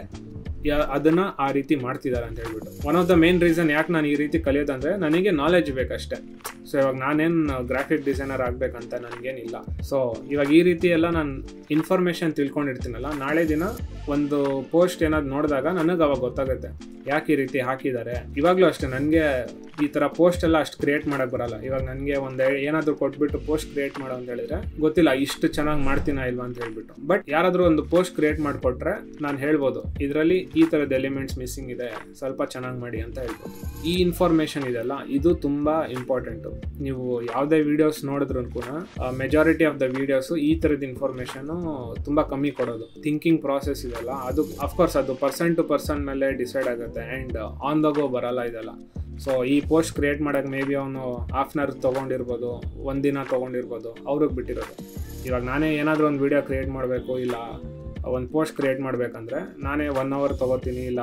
ಅದನ್ನ ಆ ರೀತಿ ಮಾಡ್ತಿದ್ದಾರೆ ಅಂತ ಹೇಳ್ಬಿಟ್ಟು. One of the main reason ಯಾಕೆ ನಾನು ಈ ರೀತಿ ಕಲಿಯೋದಂದ್ರೆ ನನಗೆ ನಾಲೆಜ್ ಬೇಕಷ್ಟೇ. ಸೊ ಇವಾಗ ನಾನೇನು ಗ್ರಾಫಿಕ್ ಡಿಸೈನರ್ ಆಗಬೇಕಂತ ನನಗೇನಿಲ್ಲ. ಸೊ ಇವಾಗ ಈ ರೀತಿ ಎಲ್ಲ ನಾನು ಇನ್ಫಾರ್ಮೇಷನ್ ತಿಳ್ಕೊಂಡಿರ್ತೀನಲ್ಲ, ನಾಳೆ ದಿನ ಒಂದು ಪೋಸ್ಟ್ ಏನಾದ್ರು ನೋಡಿದಾಗ ನನಗೆ ಅವಾಗ ಗೊತ್ತಾಗುತ್ತೆ ಯಾಕೆ ಈ ರೀತಿ ಹಾಕಿದ್ದಾರೆ. ಇವಾಗಲೂ ಅಷ್ಟೇ, ನನಗೆ ಈ ಥರ ಪೋಸ್ಟ್ ಎಲ್ಲ ಅಷ್ಟು ಕ್ರಿಯೇಟ್ ಮಾಡೋಕ್ಕೆ ಬರಲ್ಲ. ಇವಾಗ ನನಗೆ ಏನಾದರೂ ಕೊಟ್ಬಿಟ್ಟು ಪೋಸ್ಟ್ ಕ್ರಿಯೇಟ್ ಮಾಡೋ ಅಂತ ಹೇಳಿದ್ರೆ ಗೊತ್ತಿಲ್ಲ ಇಷ್ಟು ಚೆನ್ನಾಗಿ ಮಾಡ್ತೀನಾ ಇಲ್ವಾ ಅಂತ ಹೇಳ್ಬಿಟ್ಟು. ಬಟ್ ಯಾರಾದರೂ ಒಂದು ಪೋಸ್ಟ್ ಕ್ರಿಯೇಟ್ ಮಾಡಿಕೊಟ್ರೆ ನಾನು ಹೇಳ್ಬೋದು ಇದರಲ್ಲಿ ಈ ಥರದ ಎಲಿಮೆಂಟ್ಸ್ ಮಿಸ್ಸಿಂಗ್ ಇದೆ, ಸ್ವಲ್ಪ ಚೆನ್ನಾಗಿ ಮಾಡಿ ಅಂತ ಹೇಳ್ಬೋದು. ಈ ಇನ್ಫಾರ್ಮೇಷನ್ ಇದೆಲ್ಲ ಇದು ತುಂಬ ಇಂಪಾರ್ಟೆಂಟು. ನೀವು ಯಾವುದೇ ವೀಡಿಯೋಸ್ ನೋಡಿದ್ರು ಕೂಡ ಮೆಜಾರಿಟಿ ಆಫ್ ದ ವೀಡಿಯೋಸು ಈ ಥರದ ಇನ್ಫಾರ್ಮೇಷನು ತುಂಬ ಕಮ್ಮಿ ಕೊಡೋದು. ಥಿಂಕಿಂಗ್ ಪ್ರಾಸೆಸ್ ಇದೆಲ್ಲ ಅದು ಅಫ್ಕೋರ್ಸ್ ಅದು ಪರ್ಸನ್ ಟು ಪರ್ಸನ್ ಮೇಲೆ ಡಿಸೈಡ್ ಆಗುತ್ತೆ ಆ್ಯಂಡ್ ಆನ್ ದ ಗೋ ಬರಲ್ಲ ಇದೆಲ್ಲ. ಸೊ ಈ ಪೋಸ್ಟ್ ಕ್ರಿಯೇಟ್ ಮಾಡೋಕ್ಕೆ ಮೇ ಬಿ ಅವನು ಹಾಫ್ ಆನ್ ಅವರ್ ತೊಗೊಂಡಿರ್ಬೋದು, ಒಂದಿನ ತೊಗೊಂಡಿರ್ಬೋದು, ಅವ್ರಿಗೆ ಬಿಟ್ಟಿರೋದು. ಇವಾಗ ನಾನೇ ಏನಾದರೂ ಒಂದು ವೀಡಿಯೋ ಕ್ರಿಯೇಟ್ ಮಾಡಬೇಕು, ಇಲ್ಲ ಒಂದು ಪೋಸ್ಟ್ ಕ್ರಿಯೇಟ್ ಮಾಡಬೇಕಂದ್ರೆ ನಾನೇ 1 ಅವರ್ ತೊಗೋತೀನಿ, ಇಲ್ಲ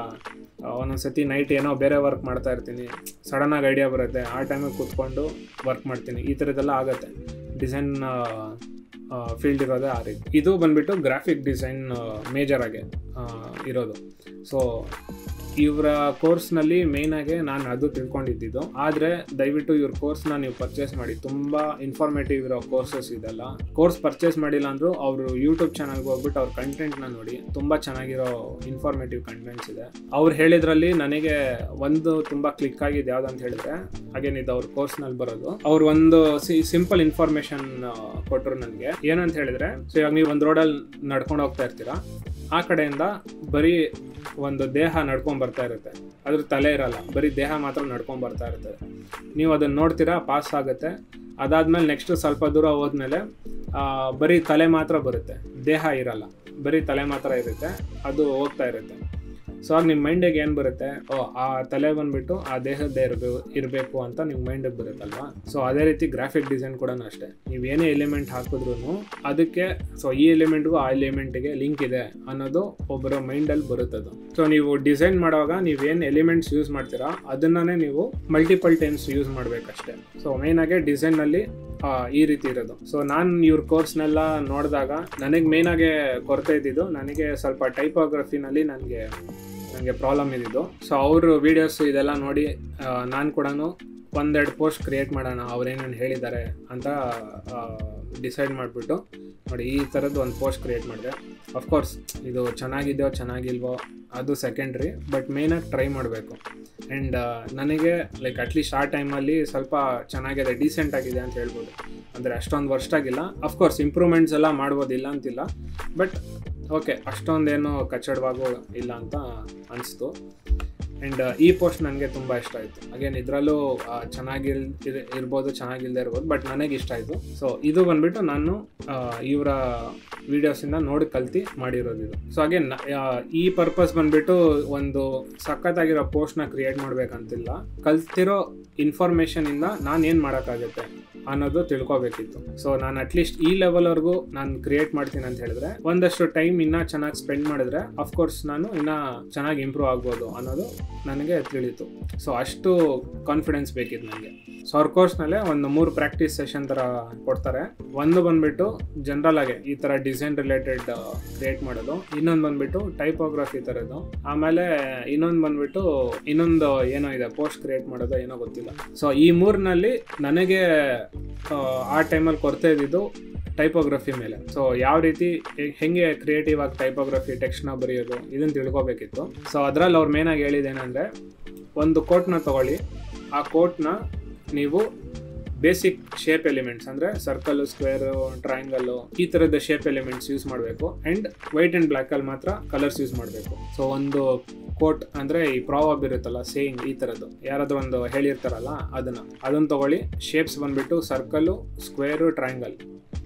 ಒಂದೊಂದು ಸತಿ ನೈಟ್ ಏನೋ ಬೇರೆ ವರ್ಕ್ ಮಾಡ್ತಾ ಇರ್ತೀನಿ, ಸಡನ್ನಾಗಿ ಐಡಿಯಾ ಬರುತ್ತೆ, ಆ ಟೈಮಿಗೆ ಕೂತ್ಕೊಂಡು ವರ್ಕ್ ಮಾಡ್ತೀನಿ. ಈ ಥರದ್ದೆಲ್ಲ ಆಗುತ್ತೆ. ಡಿಸೈನ್ ಫೀಲ್ಡ್ ಇರೋದೇ ಆ ರೀತಿ. ಇದು ಬಂದುಬಿಟ್ಟು ಗ್ರಾಫಿಕ್ ಡಿಸೈನ್ ಮೇಜರಾಗಿ ಇರೋದು. ಸೊ ಇವರ ಕೋರ್ಸ್ನಲ್ಲಿ ಮೇಯ್ನಾಗಿ ನಾನು ಅದು ತಿಳ್ಕೊಂಡಿದ್ದು. ಆದರೆ ದಯವಿಟ್ಟು ಇವ್ರ ಕೋರ್ಸ್ನ ನೀವು ಪರ್ಚೇಸ್ ಮಾಡಿ, ತುಂಬ ಇನ್ಫಾರ್ಮೇಟಿವ್ ಇರೋ ಕೋರ್ಸಸ್ ಇದೆಲ್ಲ. ಕೋರ್ಸ್ ಪರ್ಚೇಸ್ ಮಾಡಿಲ್ಲ ಅಂದರೂ ಅವರು ಯೂಟ್ಯೂಬ್ ಚಾನಲ್ಗೆ ಹೋಗ್ಬಿಟ್ಟು ಅವ್ರ ಕಂಟೆಂಟ್ನ ನೋಡಿ, ತುಂಬ ಚೆನ್ನಾಗಿರೋ ಇನ್ಫಾರ್ಮೇಟಿವ್ ಕಂಟೆಂಟ್ಸ್ ಇದೆ. ಅವ್ರು ಹೇಳಿದ್ರಲ್ಲಿ ನನಗೆ ಒಂದು ತುಂಬ ಕ್ಲಿಕ್ ಆಗಿದೆ ಯಾವುದಂತ ಹೇಳಿದ್ರೆ, ಹಾಗೇನಿದೆ ಅವ್ರ ಕೋರ್ಸ್ನಲ್ಲಿ ಬರೋದು. ಅವ್ರು ಒಂದು ಸಿಂಪಲ್ ಇನ್ಫಾರ್ಮೇಷನ್ ಕೊಟ್ಟರು ನನಗೆ. ಏನಂತ ಹೇಳಿದ್ರೆ, ಸೊ ಇವಾಗ ನೀವು ಒಂದು ರೋಡಲ್ಲಿ ನಡ್ಕೊಂಡು ಹೋಗ್ತಾ ಇರ್ತೀರಾ, ಆ ಕಡೆಯಿಂದ ಬರೀ ಒಂದು ದೇಹ ನಡ್ಕೊಂಡು ಬರ್ತಾ ಇರುತ್ತೆ, ಅದ್ರ ತಲೆ ಇರಲ್ಲ, ಬರೀ ದೇಹ ಮಾತ್ರ ನಡ್ಕೊಂಡು ಬರ್ತಾ ಇರ್ತದೆ. ನೀವು ಅದನ್ನು ನೋಡ್ತೀರಾ, ಪಾಸ್ ಆಗುತ್ತೆ. ಅದಾದ್ಮೇಲೆ ನೆಕ್ಸ್ಟ್ ಸ್ವಲ್ಪ ದೂರ ಹೋದ್ಮೇಲೆ ಬರೀ ತಲೆ ಮಾತ್ರ ಬರುತ್ತೆ, ದೇಹ ಇರಲ್ಲ, ಬರೀ ತಲೆ ಮಾತ್ರ ಇರುತ್ತೆ, ಅದು ಹೋಗ್ತಾ ಇರುತ್ತೆ. ಸೊ ಆಗ ನಿಮ್ಮ ಮೈಂಡಿಗೆ ಏನು ಬರುತ್ತೆ, ಆ ತಲೆ ಬಂದುಬಿಟ್ಟು ಆ ದೇಹದ್ದೇ ಇರಬೇಕು ಅಂತ ನಿಮ್ಮ ಮೈಂಡಿಗೆ ಬರುತ್ತಲ್ವಾ. ಸೊ ಅದೇ ರೀತಿ ಗ್ರಾಫಿಕ್ ಡಿಸೈನ್ ಕೂಡ ಅಷ್ಟೇ. ನೀವು ಏನೇ ಎಲಿಮೆಂಟ್ ಹಾಕಿದ್ರೂ ಅದಕ್ಕೆ ಸೊ ಈ ಎಲಿಮೆಂಟ್ಗೂ ಆ ಎಲಿಮೆಂಟಿಗೆ ಲಿಂಕ್ ಇದೆ ಅನ್ನೋದು ಒಬ್ಬರ ಮೈಂಡಲ್ಲಿ ಬರುತ್ತದು. ಸೊ ನೀವು ಡಿಸೈನ್ ಮಾಡುವಾಗ ನೀವೇನು ಎಲಿಮೆಂಟ್ಸ್ ಯೂಸ್ ಮಾಡ್ತೀರಾ ಅದನ್ನೇ ನೀವು ಮಲ್ಟಿಪಲ್ ಟೈಮ್ಸ್ ಯೂಸ್ ಮಾಡಬೇಕಷ್ಟೇ. ಸೊ ಮೇಯ್ನಾಗೆ ಡಿಸೈನ್ನಲ್ಲಿ ಈ ರೀತಿ ಇರೋದು. ಸೊ ನಾನು ಇವ್ರ ಕೋರ್ಸ್ನೆಲ್ಲ ನೋಡಿದಾಗ ನನಗೆ ಮೇಯ್ನಾಗೆ ಕೊರತೆ ಇದ್ದಿದ್ದು, ನನಗೆ ಸ್ವಲ್ಪ ಟೈಪೋಗ್ರಫಿನಲ್ಲಿ ನನಗೆ ಪ್ರಾಬ್ಲಮ್ ಇದ್ದಿದ್ದು. ಸೊ ಅವರು ವೀಡಿಯೋಸ್ ಇದೆಲ್ಲ ನೋಡಿ ನಾನು ಕೂಡ 1-2 ಪೋಸ್ಟ್ ಕ್ರಿಯೇಟ್ ಮಾಡೋಣ ಅವ್ರೇನೇನು ಹೇಳಿದ್ದಾರೆ ಅಂತ ಡಿಸೈಡ್ ಮಾಡಿಬಿಟ್ಟು ನೋಡಿ ಈ ಥರದ್ದು ಒಂದು ಪೋಸ್ಟ್ ಕ್ರಿಯೇಟ್ ಮಾಡಿದೆ. ಅಫ್ಕೋರ್ಸ್ ಇದು ಚೆನ್ನಾಗಿದೆಯೋ ಚೆನ್ನಾಗಿಲ್ವೋ ಅದು ಸೆಕೆಂಡ್ರಿ, ಬಟ್ ಮೇಯ್ನಾಗಿ ಟ್ರೈ ಮಾಡಬೇಕು. ಆ್ಯಂಡ್ ನನಗೆ ಲೈಕ್ ಅಟ್ಲೀಸ್ಟ್ ಆ ಟೈಮಲ್ಲಿ ಸ್ವಲ್ಪ ಚೆನ್ನಾಗಿದೆ, ಡೀಸೆಂಟ್ ಆಗಿದೆ ಅಂತ ಹೇಳ್ಬೋದು. ಅಂದರೆ ಅಷ್ಟೊಂದು ವರ್ಷ ಆಗಿಲ್ಲ. ಅಫ್ಕೋರ್ಸ್ ಇಂಪ್ರೂವ್ಮೆಂಟ್ಸ್ ಎಲ್ಲ ಮಾಡ್ಬೋದಿಲ್ಲ ಅಂತಿಲ್ಲ, ಬಟ್ ಓಕೆ, ಅಷ್ಟೊಂದೇನು ಕಚ್ಚಡವಾಗೂ ಇಲ್ಲ ಅಂತ ಅನಿಸ್ತು. ಆ್ಯಂಡ್ ಈ ಪೋಸ್ಟ್ ನನಗೆ ತುಂಬ ಇಷ್ಟ ಆಯಿತು. ಅಗೇನ್ ಇದರಲ್ಲೂ ಇರ್ಬೋದು, ಚೆನ್ನಾಗಿಲ್ಲದೆ ಇರ್ಬೋದು, ಬಟ್ ನನಗೆ ಇಷ್ಟ ಆಯಿತು. ಸೊ ಇದು ಬಂದುಬಿಟ್ಟು ನಾನು ಇವರ ವೀಡಿಯೋಸಿಂದ ನೋಡಿ ಕಲ್ತು ಮಾಡಿರೋದು ಇದು. ಸೊ ಅಗೇನ್ ಈ ಪರ್ಪಸ್ ಬಂದುಬಿಟ್ಟು ಒಂದು ಸಖತ್ತಾಗಿರೋ ಪೋಸ್ಟ್ನ ಕ್ರಿಯೇಟ್ ಮಾಡಬೇಕಂತಿಲ್ಲ. ಕಲ್ತಿರೋ ಇನ್ಫಾರ್ಮೇಷನಿಂದ ನಾನು ಏನು ಮಾಡೋಕ್ಕಾಗುತ್ತೆ ಅನ್ನೋದು ತಿಳ್ಕೊಬೇಕಿತ್ತು. ಸೊ ನಾನು ಅಟ್ಲೀಸ್ಟ್ ಈ ಲೆವೆಲ್ವರೆಗೂ ನಾನು ಕ್ರಿಯೇಟ್ ಮಾಡ್ತೀನಿ ಅಂತ ಹೇಳಿದ್ರೆ ಒಂದಷ್ಟು ಟೈಮ್ ಇನ್ನೂ ಚೆನ್ನಾಗಿ ಸ್ಪೆಂಡ್ ಮಾಡಿದ್ರೆ ಅಫ್ಕೋರ್ಸ್ ನಾನು ಇನ್ನೂ ಚೆನ್ನಾಗಿ ಇಂಪ್ರೂವ್ ಆಗ್ಬೋದು ಅನ್ನೋದು ನನಗೆ ತಿಳಿತು. ಸೊ ಅಷ್ಟು ಕಾನ್ಫಿಡೆನ್ಸ್ ಬೇಕಿತ್ತು ನನಗೆ. ಸೊ ಅವ್ರ ಕೋರ್ಸ್ನಲ್ಲೇ ಒಂದು 3 ಪ್ರಾಕ್ಟೀಸ್ ಸೆಷನ್ ಥರ ಕೊಡ್ತಾರೆ. ಒಂದು ಬಂದುಬಿಟ್ಟು ಜನರಲ್ ಆಗಿ ಈ ಥರ ಡಿಸೈನ್ ರಿಲೇಟೆಡ್ ಕ್ರಿಯೇಟ್ ಮಾಡೋದು, ಇನ್ನೊಂದು ಬಂದುಬಿಟ್ಟು ಟೈಪೋಗ್ರಫಿ ಥರದ್ದು, ಆಮೇಲೆ ಇನ್ನೊಂದು ಬಂದುಬಿಟ್ಟು ಇನ್ನೊಂದು ಏನೋ ಇದೆ ಪೋಸ್ಟ್ ಕ್ರಿಯೇಟ್ ಮಾಡೋದು ಏನೋ ಗೊತ್ತಿಲ್ಲ. ಸೊ ಈ 3ನಲ್ಲಿ ನನಗೆ ಆ ಟೈಮಲ್ಲಿ ಕೊರತೆ ಇದ್ದಿದ್ದು ಟೈಪೋಗ್ರಫಿ ಮೇಲೆ. ಸೊ ಯಾವ ರೀತಿ ಹೆಂಗೆ ಕ್ರಿಯೇಟಿವ್ ಆಗಿ ಟೈಪೋಗ್ರಫಿ ಟೆಕ್ಸ್ಟ್ನ ಬರೆಯೋದು ಇದನ್ನು ತಿಳ್ಕೊಬೇಕಿತ್ತು. ಸೊ ಅದರಲ್ಲಿ ಅವ್ರು ಮೇನಾಗಿ ಹೇಳಿದ್ದೇನೆಂದರೆ, ಒಂದು ಕೋಟ್ನ ತೊಗೊಳ್ಳಿ, ಆ ಕೋಟ್ನ ನೀವು ಬೇಸಿಕ್ ಶೇಪ್ ಎಲಿಮೆಂಟ್ಸ್ ಅಂದರೆ ಸರ್ಕಲ್ಲು, ಸ್ಕ್ವೇರು, ಟ್ರಯಾಂಗಲ್ಲು ಈ ಥರದ ಶೇಪ್ ಎಲಿಮೆಂಟ್ಸ್ ಯೂಸ್ ಮಾಡಬೇಕು. ಆ್ಯಂಡ್ ವೈಟ್ ಆ್ಯಂಡ್ ಬ್ಲ್ಯಾಕಲ್ಲಿ ಮಾತ್ರ ಕಲರ್ಸ್ ಯೂಸ್ ಮಾಡಬೇಕು. ಸೊ ಒಂದು ಕೋಟ್ ಅಂದರೆ ಈ ಪ್ರಾವರ್ಬ್ ಇರುತ್ತಲ್ಲ, ಸೇಯಿಂಗ್, ಈ ಥರದ್ದು ಯಾರಾದರೂ ಒಂದು ಹೇಳಿರ್ತಾರಲ್ಲ ಅದನ್ನು ತೊಗೊಳ್ಳಿ. ಶೇಪ್ಸ್ ಬಂದುಬಿಟ್ಟು ಸರ್ಕಲ್ಲು, ಸ್ಕ್ವೇರು, ಟ್ರಯಾಂಗಲ್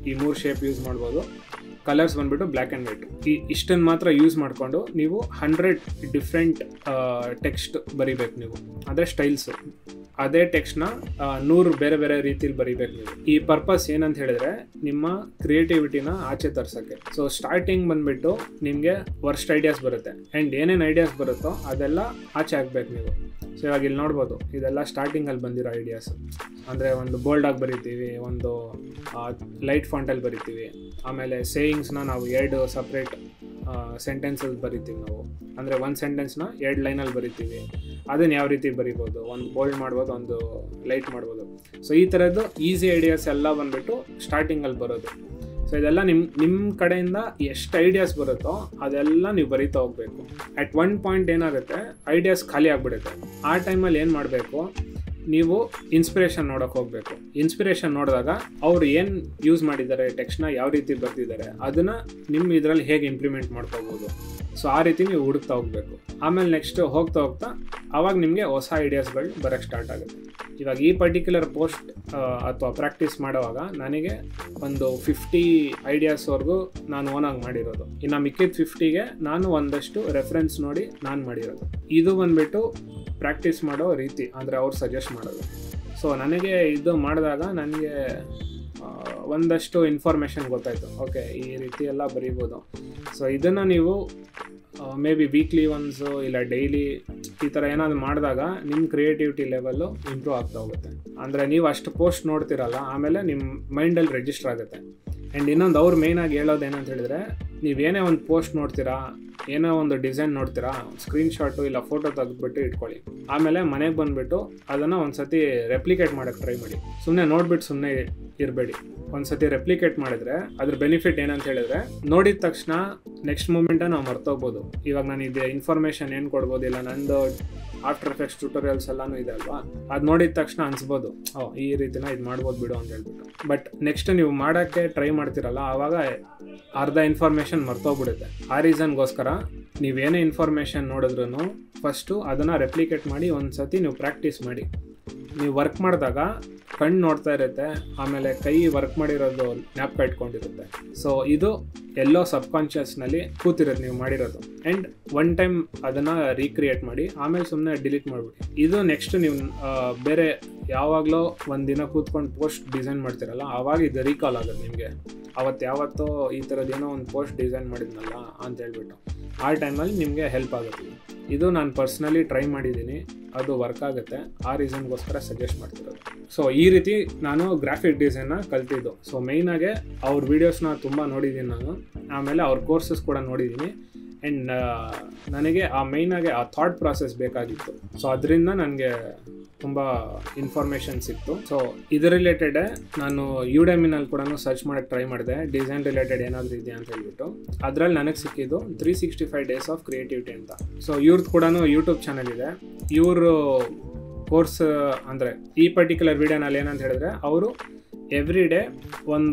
ಈ 3 ಶೇಪ್ ಯೂಸ್ ಮಾಡ್ಬೋದು. ಕಲರ್ಸ್ ಬಂದುಬಿಟ್ಟು ಬ್ಲ್ಯಾಕ್ ಆ್ಯಂಡ್ ವೈಟ್. ಇಷ್ಟನ್ನು ಮಾತ್ರ ಯೂಸ್ ಮಾಡಿಕೊಂಡು ನೀವು 100 ಡಿಫ್ರೆಂಟ್ ಟೆಕ್ಸ್ಟ್ ಬರಿಬೇಕು ನೀವು, ಅಂದರೆ ಸ್ಟೈಲ್ಸು. ಅದೇ ಟೆಕ್ಸ್ಟ್ನ 100 ಬೇರೆ ಬೇರೆ ರೀತಿಲಿ ಬರಿಬೇಕು ನೀವು. ಈ ಪರ್ಪಸ್ ಏನಂತ ಹೇಳಿದ್ರೆ ನಿಮ್ಮ ಕ್ರಿಯೇಟಿವಿಟಿನ ಆಚೆ ತರ್ಸೋಕ್ಕೆ. ಸೊ ಸ್ಟಾರ್ಟಿಂಗ್ ಬಂದುಬಿಟ್ಟು ನಿಮಗೆ ವರ್ಸ್ಟ್ ಐಡಿಯಾಸ್ ಬರುತ್ತೆ, ಆ್ಯಂಡ್ ಏನೇನು ಐಡಿಯಾಸ್ ಬರುತ್ತೋ ಅದೆಲ್ಲ ಆಚೆ ಹಾಕ್ಬೇಕು ನೀವು. ಸೊ ಇವಾಗ ಇಲ್ಲಿ ನೋಡ್ಬೋದು, ಇದೆಲ್ಲ ಸ್ಟಾರ್ಟಿಂಗಲ್ಲಿ ಬಂದಿರೋ ಐಡಿಯಾಸ್. ಅಂದರೆ ಒಂದು ಬೋಲ್ಡಾಗಿ ಬರಿತೀವಿ, ಒಂದು ಲೈಟ್ ಫಾಂಟಲ್ಲಿ ಬರಿತೀವಿ, ಆಮೇಲೆ ಸೇಯಿಂಗ್ಸ್ನ ನಾವು 2 ಸಪ್ರೇಟ್ ಸೆಂಟೆನ್ಸಲ್ಲಿ ಬರಿತೀವಿ ನಾವು. ಅಂದರೆ ಒಂದು ಸೆಂಟೆನ್ಸ್ನ 2 ಲೈನಲ್ಲಿ ಬರಿತೀವಿ. ಅದನ್ನು ಯಾವ ರೀತಿ ಬರಿಬೋದು, ಒಂದು ಬೋಲ್ಡ್ ಮಾಡ್ಬೋದು, ಒಂದು ಲೈಟ್ ಮಾಡ್ಬೋದು. ಸೊ ಈ ಥರದ್ದು ಈಸಿ ಐಡಿಯಾಸ್ ಎಲ್ಲ ಬಂದುಬಿಟ್ಟು ಸ್ಟಾರ್ಟಿಂಗಲ್ಲಿ ಬರೋದು. ಸೊ ಇದೆಲ್ಲ ನಿಮ್ಮ ಕಡೆಯಿಂದ ಎಷ್ಟು ಐಡಿಯಾಸ್ ಬರುತ್ತೋ ಅದೆಲ್ಲ ನೀವು ಬರೀತಾ ಹೋಗಬೇಕು. ಅಟ್ ಒನ್ ಪಾಯಿಂಟ್ ಏನಾಗುತ್ತೆ, ಐಡಿಯಾಸ್ ಖಾಲಿ ಆಗಿಬಿಡುತ್ತೆ. ಆ ಟೈಮಲ್ಲಿ ಏನು ಮಾಡಬೇಕು, ನೀವು ಇನ್ಸ್ಪಿರೇಷನ್ ನೋಡೋಕೆ ಹೋಗಬೇಕು. ಇನ್ಸ್ಪಿರೇಷನ್ ನೋಡಿದಾಗ ಅವ್ರು ಏನು ಯೂಸ್ ಮಾಡಿದ್ದಾರೆ, ಟೆಕ್ಸ್ಟ್ನ ಯಾವ ರೀತಿ ಬರ್ತಿದ್ದಾರೆ, ಅದನ್ನು ನಿಮ್ಮ ಇದರಲ್ಲಿ ಹೇಗೆ ಇಂಪ್ಲಿಮೆಂಟ್ ಮಾಡ್ಕೋಬೋದು. ಸೊ ಆ ರೀತಿ ನೀವು ಹುಡುಕ್ತಾ ಹೋಗಬೇಕು. ಆಮೇಲೆ ನೆಕ್ಸ್ಟ್ ಹೋಗ್ತಾ ಆವಾಗ ನಿಮಗೆ ಹೊಸ ಐಡಿಯಾಸ್ಗಳು ಬರೋಕ್ಕೆ ಸ್ಟಾರ್ಟ್ ಆಗುತ್ತೆ. ಇವಾಗ ಈ ಪರ್ಟಿಕ್ಯುಲರ್ ಪೋಸ್ಟ್ ಅಥವಾ ಪ್ರಾಕ್ಟೀಸ್ ಮಾಡುವಾಗ ನನಗೆ ಒಂದು 50 ಐಡಿಯಾಸ್ವರೆಗೂ ನಾನು ಓನಾಗಿ ಮಾಡಿರೋದು. ಇನ್ನು ಮಿಕ್ಕಿದ 50ಗೆ ನಾನು ಒಂದಷ್ಟು ರೆಫರೆನ್ಸ್ ನೋಡಿ ನಾನು ಮಾಡಿರೋದು. ಇದು ಬಂದುಬಿಟ್ಟು ಪ್ರಾಕ್ಟೀಸ್ ಮಾಡೋ ರೀತಿ, ಅಂದರೆ ಅವ್ರು ಸಜೆಸ್ಟ್ ಮಾಡೋದು. ಸೊ ನನಗೆ ಇದು ಮಾಡಿದಾಗ ನನಗೆ ಒಂದಷ್ಟು ಇನ್ಫಾರ್ಮೇಷನ್ ಗೊತ್ತಾಯಿತು. ಓಕೆ, ಈ ರೀತಿ ಎಲ್ಲ ಬರೀಬೋದು. ಸೊ ಇದನ್ನು ನೀವು ಮೇ ಬಿ ವೀಕ್ಲಿ ಒನ್ಸು ಇಲ್ಲ ಡೈಲಿ ಈ ಥರ ಏನಾದರೂ ಮಾಡಿದಾಗ ನಿಮ್ಮ ಕ್ರಿಯೇಟಿವಿಟಿ ಲೆವೆಲ್ಲು ಇಂಪ್ರೂವ್ ಆಗ್ತಾ ಹೋಗುತ್ತೆ. ಅಂದರೆ ನೀವು ಅಷ್ಟು ಪೋಸ್ಟ್ ನೋಡ್ತಿರಲ್ಲ, ಆಮೇಲೆ ನಿಮ್ಮ ಮೈಂಡಲ್ಲಿ ರಿಜಿಸ್ಟರ್ ಆಗುತ್ತೆ. ಆ್ಯಂಡ್ ಇನ್ನೊಂದು ಅವ್ರು ಮೇಯ್ನಾಗಿ ಹೇಳೋದು ಏನಂತ ಹೇಳಿದ್ರೆ, ನೀವೇನೇ ಒಂದು ಪೋಸ್ಟ್ ನೋಡ್ತೀರಾ, ಏನೋ ಒಂದು ಡಿಸೈನ್ ನೋಡ್ತೀರಾ, ಸ್ಕ್ರೀನ್ಶಾಟು ಇಲ್ಲ ಫೋಟೋ ತೆಗೆದುಬಿಟ್ಟು ಇಟ್ಕೊಳ್ಳಿ. ಆಮೇಲೆ ಮನೆಗೆ ಬಂದುಬಿಟ್ಟು ಅದನ್ನು ಒಂದು ಸತಿ ರೆಪ್ಲಿಕೇಟ್ ಮಾಡೋಕ್ಕೆ ಟ್ರೈ ಮಾಡಿ. ಸುಮ್ಮನೆ ನೋಡಿಬಿಟ್ಟು ಸುಮ್ಮನೆ ಇರಬೇಡಿ. ಒಂದು ಸತಿ ರೆಪ್ಲಿಕೇಟ್ ಮಾಡಿದ್ರೆ ಅದ್ರ ಬೆನಿಫಿಟ್ ಏನಂತ ಹೇಳಿದ್ರೆ, ನೋಡಿದ ತಕ್ಷಣ ನೆಕ್ಸ್ಟ್ ಮೂಮೆಂಟ ನಾವು ಮರ್ತೋಗ್ಬೋದು. ಇವಾಗ ನಾನು ಇದು ಇನ್ಫಾರ್ಮೇಷನ್ ಏನು ಕೊಡ್ಬೋದು, ಇಲ್ಲ ನಂದು ಆಫ್ಟರ್ ಎಫೆಕ್ಟ್ಸ್ ಟ್ಯೂಟೋರಿಯಲ್ಸ್ ಎಲ್ಲನೂ ಇದೆ ಅಲ್ವಾ, ಅದು ನೋಡಿದ ತಕ್ಷಣ ಅನಿಸ್ಬೋದು, ಈ ರೀತಿನ ಇದು ಮಾಡ್ಬೋದು ಬಿಡು ಅಂತ ಹೇಳ್ಬಿಟ್ಟು. ಬಟ್ ನೆಕ್ಸ್ಟ್ ನೀವು ಮಾಡೋಕ್ಕೆ ಟ್ರೈ ಮಾಡ್ತೀರಲ್ಲ, ಆವಾಗ ಅರ್ಧ ಇನ್ಫಾರ್ಮೇಷನ್ ಮರ್ತೋಗ್ಬಿಡುತ್ತೆ. ಆ ರೀಸನ್ಗೋಸ್ಕರ ನೀವೇನೇ ಇನ್ಫಾರ್ಮೇಷನ್ ನೋಡಿದ್ರೂ ಫಸ್ಟು ಅದನ್ನು ರೆಪ್ಲಿಕೇಟ್ ಮಾಡಿ ಒಂದು ಸತಿ ನೀವು ಪ್ರಾಕ್ಟೀಸ್ ಮಾಡಿ. ನೀವು ವರ್ಕ್ ಮಾಡಿದಾಗ ಕಣ್ಣು ನೋಡ್ತಾ ಇರುತ್ತೆ, ಆಮೇಲೆ ಕೈ ವರ್ಕ್ ಮಾಡಿರೋದು ಜ್ಞಾಪಕ ಇಟ್ಕೊಂಡಿರುತ್ತೆ. ಸೊ ಇದು ಎಲ್ಲೋ ಸಬ್ಕಾನ್ಷಿಯಸ್ನಲ್ಲಿ ಕೂತಿರೋದು ನೀವು ಮಾಡಿರೋದು. ಆ್ಯಂಡ್ ಒನ್ ಟೈಮ್ ಅದನ್ನು ರೀಕ್ರಿಯೇಟ್ ಮಾಡಿ, ಆಮೇಲೆ ಸುಮ್ಮನೆ ಡಿಲೀಟ್ ಮಾಡಿಬಿಡಿ. ಇದು ನೆಕ್ಸ್ಟ್ ನೀವು ಬೇರೆ ಯಾವಾಗಲೂ ಒಂದಿನ ಕೂತ್ಕೊಂಡು ಪೋಸ್ಟ್ ಡಿಸೈನ್ ಮಾಡ್ತೀರಲ್ಲ, ಆವಾಗ ಇದು ರೀಕಾಲ್ ಆಗುತ್ತೆ ನಿಮಗೆ. ಯಾವತ್ತೋ ಈ ಥರದ್ದು ಏನೋ ಒಂದು ಪೋಸ್ಟ್ ಡಿಸೈನ್ ಮಾಡಿದ್ನಲ್ಲ ಅಂತ ಹೇಳ್ಬಿಟ್ಟು ಆ ಟೈಮಲ್ಲಿ ನಿಮಗೆ ಹೆಲ್ಪ್ ಆಗುತ್ತೆ. ಇದು ನಾನು ಪರ್ಸ್ನಲಿ ಟ್ರೈ ಮಾಡಿದ್ದೀನಿ, ಅದು ವರ್ಕ್ ಆಗುತ್ತೆ. ಆ ರೀಸನ್ಗೋಸ್ಕರ ಸಜೆಸ್ಟ್ ಮಾಡ್ತಿರೋದು. ಸೊ ಈ ರೀತಿ ನಾನು ಗ್ರಾಫಿಕ್ ಡಿಸೈನ್ನ ಕಲ್ತಿದ್ದು. ಸೊ ಮೇಯ್ನಾಗೆ ಅವ್ರ ವೀಡಿಯೋಸ್ನ ತುಂಬ ನೋಡಿದ್ದೀನಿ ನಾನು, ಆಮೇಲೆ ಅವ್ರ ಕೋರ್ಸಸ್ ಕೂಡ ನೋಡಿದ್ದೀನಿ. ಆ್ಯಂಡ್ ನನಗೆ ಮೇಯ್ನಾಗೆ ಆ ಥಾಟ್ ಪ್ರಾಸೆಸ್ ಬೇಕಾಗಿತ್ತು. ಸೊ ಅದರಿಂದ ನನಗೆ ತುಂಬ ಇನ್ಫಾರ್ಮೇಷನ್ ಸಿಕ್ತು. ಸೊ ಇದರ ರಿಲೇಟೆಡೇ ನಾನು ಯುಡೆಮಿನಲ್ಲಿ ಕೂಡ ಸರ್ಚ್ ಮಾಡೋಕ್ಕೆ ಟ್ರೈ ಮಾಡಿದೆ, ಡಿಸೈನ್ ರಿಲೇಟೆಡ್ ಏನಾದರೂ ಇದೆಯಾ ಅಂತ ಹೇಳ್ಬಿಟ್ಟು. ಅದರಲ್ಲಿ ನನಗೆ ಸಿಕ್ಕಿದ್ದು 365 ಡೇಸ್ ಆಫ್ ಕ್ರಿಯೇಟಿವಿಟಿ ಅಂತ. ಸೊ ಇವ್ರದ್ದು ಕೂಡ ಯೂಟ್ಯೂಬ್ ಚಾನಲ್ ಇದೆ. ಇವರು ಕೋರ್ಸ್ ಅಂದರೆ ಈ ಪರ್ಟಿಕ್ಯುಲರ್ ವಿಡಿಯೋನಲ್ಲಿ ಏನಂತ ಹೇಳಿದ್ರೆ, ಅವರು ಎವ್ರಿ ಡೇ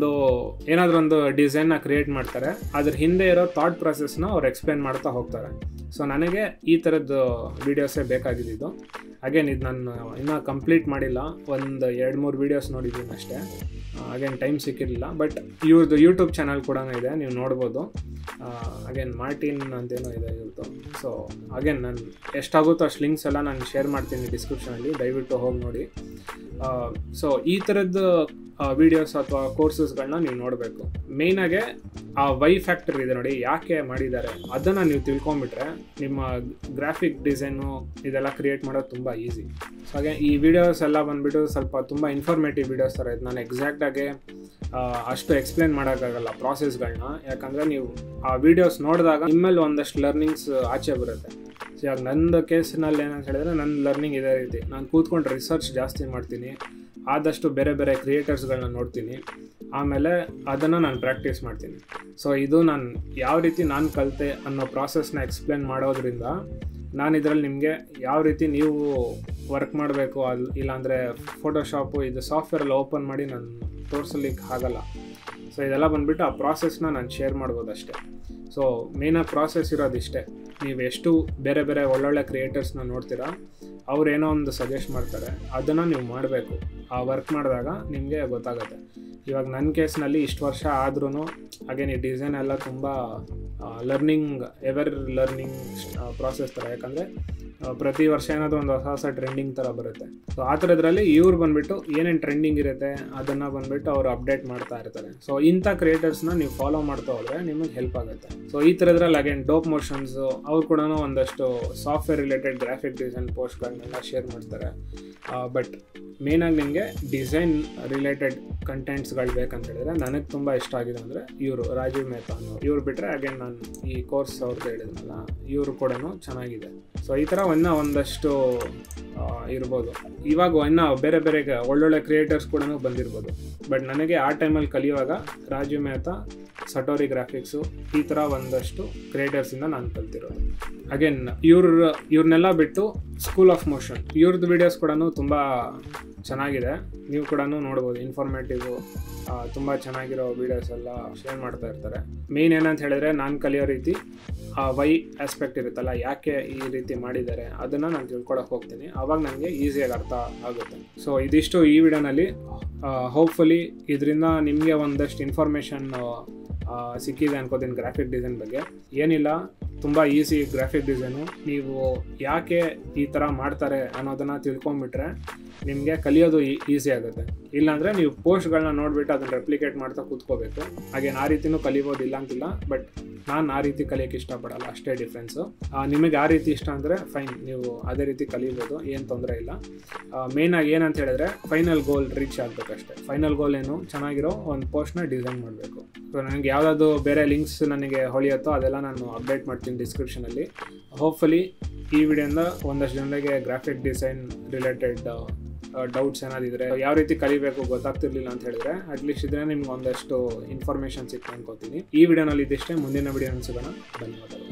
ಏನಾದರೂ ಒಂದು ಡಿಸೈನ್ನ ಕ್ರಿಯೇಟ್ ಮಾಡ್ತಾರೆ, ಅದ್ರ ಹಿಂದೆ ಇರೋ ಥಾಟ್ ಪ್ರೊಸೆಸ್ನ ಅವ್ರು ಎಕ್ಸ್ಪ್ಲೇನ್ ಮಾಡ್ತಾ ಹೋಗ್ತಾರೆ. ಸೊ ನನಗೆ ಈ ಥರದ್ದು ವೀಡಿಯೋಸೇ ಬೇಕಾಗಿದ್ದು. ಅಗೇನ್ ಇದು ನಾನು ಇನ್ನೂ ಕಂಪ್ಲೀಟ್ ಮಾಡಿಲ್ಲ, 1-2-3 ವೀಡಿಯೋಸ್ ನೋಡಿದ್ದೀನಿ ಅಷ್ಟೇ. ಅಗೇನ್ ಟೈಮ್ ಸಿಕ್ಕಿರಲಿಲ್ಲ. ಬಟ್ ಇವ್ರದ್ದು ಯೂಟ್ಯೂಬ್ ಚಾನಲ್ ಕೂಡ ಇದೆ, ನೀವು ನೋಡ್ಬೋದು. ಅಗೇನ್ ಮಾರ್ಟಿನ್ ಅಂತೇನೋ ಇದೆ ಇವ್ರದ್ದು. ಸೊ ಅಗೇನ್ ನಾನು ಎಷ್ಟಾಗುತ್ತೋ ಅಷ್ಟು ಲಿಂಕ್ಸ್ ಎಲ್ಲ ನಾನು ಶೇರ್ ಮಾಡ್ತೀನಿ ಡಿಸ್ಕ್ರಿಪ್ಷನಲ್ಲಿ, ದಯವಿಟ್ಟು ಹೋಗಿ ನೋಡಿ. ಸೊ ಈ ಥರದ್ದು ವೀಡಿಯೋಸ್ ಅಥವಾ ಕೋರ್ಸಸ್ಗಳನ್ನ ನೀವು ನೋಡಬೇಕು. ಮೇಯ್ನಾಗೆ ಆ ವೈ ಫ್ಯಾಕ್ಟರ್ ಇದೆ ನೋಡಿ, ಯಾಕೆ ಮಾಡಿದ್ದಾರೆ ಅದನ್ನು ನೀವು ತಿಳ್ಕೊಂಬಿಟ್ರೆ ನಿಮ್ಮ ಗ್ರಾಫಿಕ್ ಡಿಸೈನು ಇದೆಲ್ಲ ಕ್ರಿಯೇಟ್ ಮಾಡೋದು ತುಂಬ ಈಸಿ. ಸೊ ಹಾಗೆ ಈ ವಿಡಿಯೋಸ್ ಎಲ್ಲ ಬಂದುಬಿಟ್ಟು ಸ್ವಲ್ಪ ತುಂಬ ಇನ್ಫಾರ್ಮೇಟಿವ್ ವೀಡಿಯೋಸ್ ಥರ ಇದೆ. ನಾನು ಎಕ್ಸಾಕ್ಟಾಗಿ ಅಷ್ಟು ಎಕ್ಸ್ಪ್ಲೇನ್ ಮಾಡೋಕ್ಕಾಗಲ್ಲ ಪ್ರಾಸೆಸ್ಗಳನ್ನ, ಯಾಕಂದರೆ ನೀವು ಆ ವೀಡಿಯೋಸ್ ನೋಡಿದಾಗ ನಿಮ್ಮಲ್ಲಿ ಒಂದಷ್ಟು ಲರ್ನಿಂಗ್ಸ್ ಆಚೆ ಬರುತ್ತೆ. ಸೊ ಇವಾಗ ನಂದು ಕೇಸ್ನಲ್ಲಿ ಏನಂತ ಹೇಳಿದ್ರೆ, ನನ್ನ ಲರ್ನಿಂಗ್ ಇದೇ ರೀತಿ, ನಾನು ಕೂತ್ಕೊಂಡು ರಿಸರ್ಚ್ ಜಾಸ್ತಿ ಮಾಡ್ತೀನಿ, ಆದಷ್ಟು ಬೇರೆ ಬೇರೆ ಕ್ರಿಯೇಟರ್ಸ್ಗಳನ್ನ ನೋಡ್ತೀನಿ, ಆಮೇಲೆ ಅದನ್ನು ನಾನು ಪ್ರಾಕ್ಟೀಸ್ ಮಾಡ್ತೀನಿ. ಸೊ ಇದು ನಾನು ಯಾವ ರೀತಿ ನಾನು ಕಲಿತೆ ಅನ್ನೋ ಪ್ರಾಸೆಸ್ನ ಎಕ್ಸ್ಪ್ಲೇನ್ ಮಾಡೋದ್ರಿಂದ ನಾನು ಇದರಲ್ಲಿ ನಿಮಗೆ ಯಾವ ರೀತಿ ನೀವು ವರ್ಕ್ ಮಾಡಬೇಕು, ಇಲ್ಲಾಂದರೆ ಫೋಟೋಶಾಪು ಇದು ಸಾಫ್ಟ್ವೇರಲ್ಲಿ ಓಪನ್ ಮಾಡಿ ನಾನು ತೋರಿಸಲಿಕ್ಕೆ ಆಗಲ್ಲ. ಸೊ ಇದೆಲ್ಲ ಬಂದುಬಿಟ್ಟು ಆ ಪ್ರಾಸೆಸ್ನ ನಾನು ಶೇರ್ ಮಾಡ್ಬೋದು ಅಷ್ಟೇ. ಸೊ ಮೇಯ್ನಾಗಿ ಪ್ರಾಸೆಸ್ ಇರೋದಿಷ್ಟೇ. ನೀವು ಎಷ್ಟು ಬೇರೆ ಬೇರೆ ಒಳ್ಳೊಳ್ಳೆ ಕ್ರಿಯೇಟರ್ಸ್ನ ನೋಡ್ತೀರಾ, ಅವ್ರೇನೋ ಒಂದು ಸಜೆಸ್ಟ್ ಮಾಡ್ತಾರೆ, ಅದನ್ನು ನೀವು ಮಾಡಬೇಕು. ಆ ವರ್ಕ್ ಮಾಡಿದಾಗ ನಿಮಗೆ ಗೊತ್ತಾಗುತ್ತೆ. ಇವಾಗ ನನ್ನ ಕೇಸ್ನಲ್ಲಿ ಇಷ್ಟು ವರ್ಷ ಆದ್ರೂ ಹಾಗೇನು ಈ ಡಿಸೈನ್ ಎಲ್ಲ ತುಂಬ ಎವರ್ ಲರ್ನಿಂಗ್ ಪ್ರಾಸೆಸ್ ಥರ, ಯಾಕಂದರೆ ಪ್ರತಿ ವರ್ಷ ಏನಾದರೂ ಒಂದು ಹೊಸ ಟ್ರೆಂಡಿಂಗ್ ಥರ ಬರುತ್ತೆ. ಸೊ ಆ ಥರದ್ರಲ್ಲಿ ಇವ್ರು ಬಂದುಬಿಟ್ಟು ಏನೇನು ಟ್ರೆಂಡಿಂಗ್ ಇರುತ್ತೆ ಅದನ್ನು ಬಂದುಬಿಟ್ಟು ಅವರು ಅಪ್ಡೇಟ್ ಮಾಡ್ತಾ ಇರ್ತಾರೆ. ಸೊ ಇಂಥ ಕ್ರಿಯೇಟರ್ಸ್ನ ನೀವು ಫಾಲೋ ಮಾಡ್ತಾ ಹೋದರೆ ನಿಮಗೆ ಹೆಲ್ಪ್ ಆಗುತ್ತೆ. ಸೊ ಈ ಥರದ್ರಲ್ಲಿ ಅಗೇನ್ ಡೋಪ್ ಮೋಷನ್ಸು ಅವ್ರು ಕೂಡ ಒಂದಷ್ಟು ಸಾಫ್ಟ್ವೇರ್ ರಿಲೇಟೆಡ್ ಗ್ರಾಫಿಕ್ ಡಿಸೈನ್ ಪೋಸ್ಟ್ಗಳನ್ನೆಲ್ಲ ಶೇರ್ ಮಾಡ್ತಾರೆ. ಬಟ್ ಮೇಯ್ನಾಗಿ ನಿಮಗೆ ಡಿಸೈನ್ ರಿಲೇಟೆಡ್ ಕಂಟೆಂಟ್ಸ್ಗಳು ಬೇಕಂತ ಹೇಳಿದ್ರೆ ನನಗೆ ತುಂಬ ಇಷ್ಟ ಆಗಿದೆ ಅಂದರೆ ಇವರು ರಾಜೀವ್ ಮೆಹ್ತಾ ಅನ್ನೋರು. ಇವ್ರು ಬಿಟ್ಟರೆ ಅಗೇನ್ ನಾನು ಈ ಕೋರ್ಸ್ ಅವ್ರದ್ದು ಹೇಳಿದ್ನಲ್ಲ, ಇವರು ಕೂಡ ಚೆನ್ನಾಗಿದೆ. ಸೊ ಈ ಥರ ಒಂದಷ್ಟು ಇರ್ಬೋದು. ಇವಾಗ ಇನ್ನೂ ಬೇರೆ ಬೇರೆ ಒಳ್ಳೊಳ್ಳೆ ಕ್ರಿಯೇಟರ್ಸ್ ಕೂಡ ಬಂದಿರ್ಬೋದು. ಬಟ್ ನನಗೆ ಆ ಟೈಮಲ್ಲಿ ಕಲಿಯುವಾಗ ರಾಜೀವ್ ಮೆಹ್ತಾ, ಸಟೋರಿ ಗ್ರಾಫಿಕ್ಸು, ಈ ಥರ ಒಂದಷ್ಟು ಕ್ರಿಯೇಟರ್ಸಿಂದ ನಾನು ಕಲ್ತಿರೋದು. ಅಗೇನ್ ಇವ್ರನ್ನೆಲ್ಲ ಬಿಟ್ಟು ಸ್ಕೂಲ್ ಆಫ್ ಮೋಷನ್, ಇವ್ರದ್ದು ವೀಡಿಯೋಸ್ ಕೂಡ ತುಂಬ ಚೆನ್ನಾಗಿದೆ, ನೀವು ಕೂಡ ನೋಡ್ಬೋದು. ಇನ್ಫಾರ್ಮೇಟಿವ್, ತುಂಬ ಚೆನ್ನಾಗಿರೋ ವೀಡಿಯೋಸ್ ಎಲ್ಲ ಶೇರ್ ಮಾಡ್ತಾ ಇರ್ತಾರೆ. ಮೇಯ್ನ್ ಏನಂತ ಹೇಳಿದ್ರೆ, ನಾನು ಕಲಿಯೋ ರೀತಿ ಆ ವೈ ಆಸ್ಪೆಕ್ಟ್ ಇರುತ್ತಲ್ಲ, ಯಾಕೆ ಈ ರೀತಿ ಮಾಡಿದ್ದಾರೆ ಅದನ್ನು ನಾನು ತಿಳ್ಕೊಳಕ್ಕೆ ಹೋಗ್ತೀನಿ. ಆವಾಗ ನನಗೆ ಈಸಿಯಾಗಿ ಅರ್ಥ ಆಗುತ್ತೆ. ಸೊ ಇದಿಷ್ಟು ಈ ವಿಡಿಯೋನಲ್ಲಿ. ಹೋಪ್ಫುಲಿ ಇದರಿಂದ ನಿಮಗೆ ಒಂದಷ್ಟು ಇನ್ಫಾರ್ಮೇಷನ್ ಸಿಕ್ಕಿದೆ ಅನ್ಕೋತೀನಿ ಗ್ರಾಫಿಕ್ ಡಿಸೈನ್ ಬಗ್ಗೆ. ಏನಿಲ್ಲ, ತುಂಬ ಈಸಿ ಗ್ರಾಫಿಕ್ ಡಿಸೈನು. ನೀವು ಯಾಕೆ ಈ ಥರ ಮಾಡ್ತಾರೆ ಅನ್ನೋದನ್ನು ತಿಳ್ಕೊಂಬಿಟ್ರೆ ನಿಮಗೆ ಕಲಿಯೋದು ಈಸಿ ಆಗುತ್ತೆ. ಇಲ್ಲಾಂದರೆ ನೀವು ಪೋಸ್ಟ್ಗಳನ್ನ ನೋಡಿಬಿಟ್ಟು ಅದನ್ನು ರೆಪ್ಲಿಕೇಟ್ ಮಾಡ್ತಾ ಕೂತ್ಕೋಬೇಕು. ಹಾಗೇನು ಆ ರೀತಿಯೂ ಕಲಿಬೋದು, ಇಲ್ಲ. ಬಟ್ ನಾನು ಆ ರೀತಿ ಕಲಿಯೋಕ್ಕೆ ಇಷ್ಟಪಡಲ್ಲ, ಅಷ್ಟೇ ಡಿಫ್ರೆನ್ಸು. ನಿಮಗೆ ಆ ರೀತಿ ಇಷ್ಟ ಅಂದರೆ ಫೈನ್, ನೀವು ಅದೇ ರೀತಿ ಕಲಿಬೋದು, ಏನು ತೊಂದರೆ ಇಲ್ಲ. ಮೇಯ್ನಾಗಿ ಏನಂತ ಹೇಳಿದ್ರೆ, ಫೈನಲ್ ಗೋಲ್ ರೀಚ್ ಆಗಬೇಕಷ್ಟೇ. ಫೈನಲ್ ಗೋಲ್ ಏನು, ಚೆನ್ನಾಗಿರೋ ಒಂದು ಪೋಸ್ಟ್ನ ಡಿಸೈನ್ ಮಾಡಬೇಕು. ಸೊ ನನಗೆ ಯಾವುದಾದ್ರು ಬೇರೆ ಲಿಂಕ್ಸ್ ನನಗೆ ಹೊಳೆಯುತ್ತೋ ಅದೆಲ್ಲ ನಾನು ಅಪ್ಡೇಟ್ ಮಾಡ್ತೀನಿ ಡಿಸ್ಕ್ರಿಪ್ಷನಲ್ಲಿ. ಹೋಪ್ಫುಲಿ ಈ ವಿಡಿಯೋಯಿಂದ ಒಂದಷ್ಟು ಜನರಿಗೆ ಗ್ರಾಫಿಕ್ ಡಿಸೈನ್ ರಿಲೇಟೆಡ್ ಡೌಟ್ಸ್ ಏನಾದಿದ್ರೆ, ಯಾವ ರೀತಿ ಕಲಿಬೇಕು ಗೊತ್ತಾಗ್ತಿರ್ಲಿಲ್ಲ ಅಂತ ಹೇಳಿದ್ರೆ, ಅಟ್ಲೀಸ್ಟ್ ಇದ್ರೆ ನಿಮ್ಗೆ ಒಂದಷ್ಟು ಇನ್ಫಾರ್ಮೇಷನ್ ಸಿಕ್ತು ಅನ್ಕೋತೀನಿ. ಈ ವಿಡಿಯೋನಲ್ಲಿ ಇದಿಷ್ಟೇ, ಮುಂದಿನ ವಿಡಿಯೋ ಸಿಗೋಣ. ಧನ್ಯವಾದಗಳು.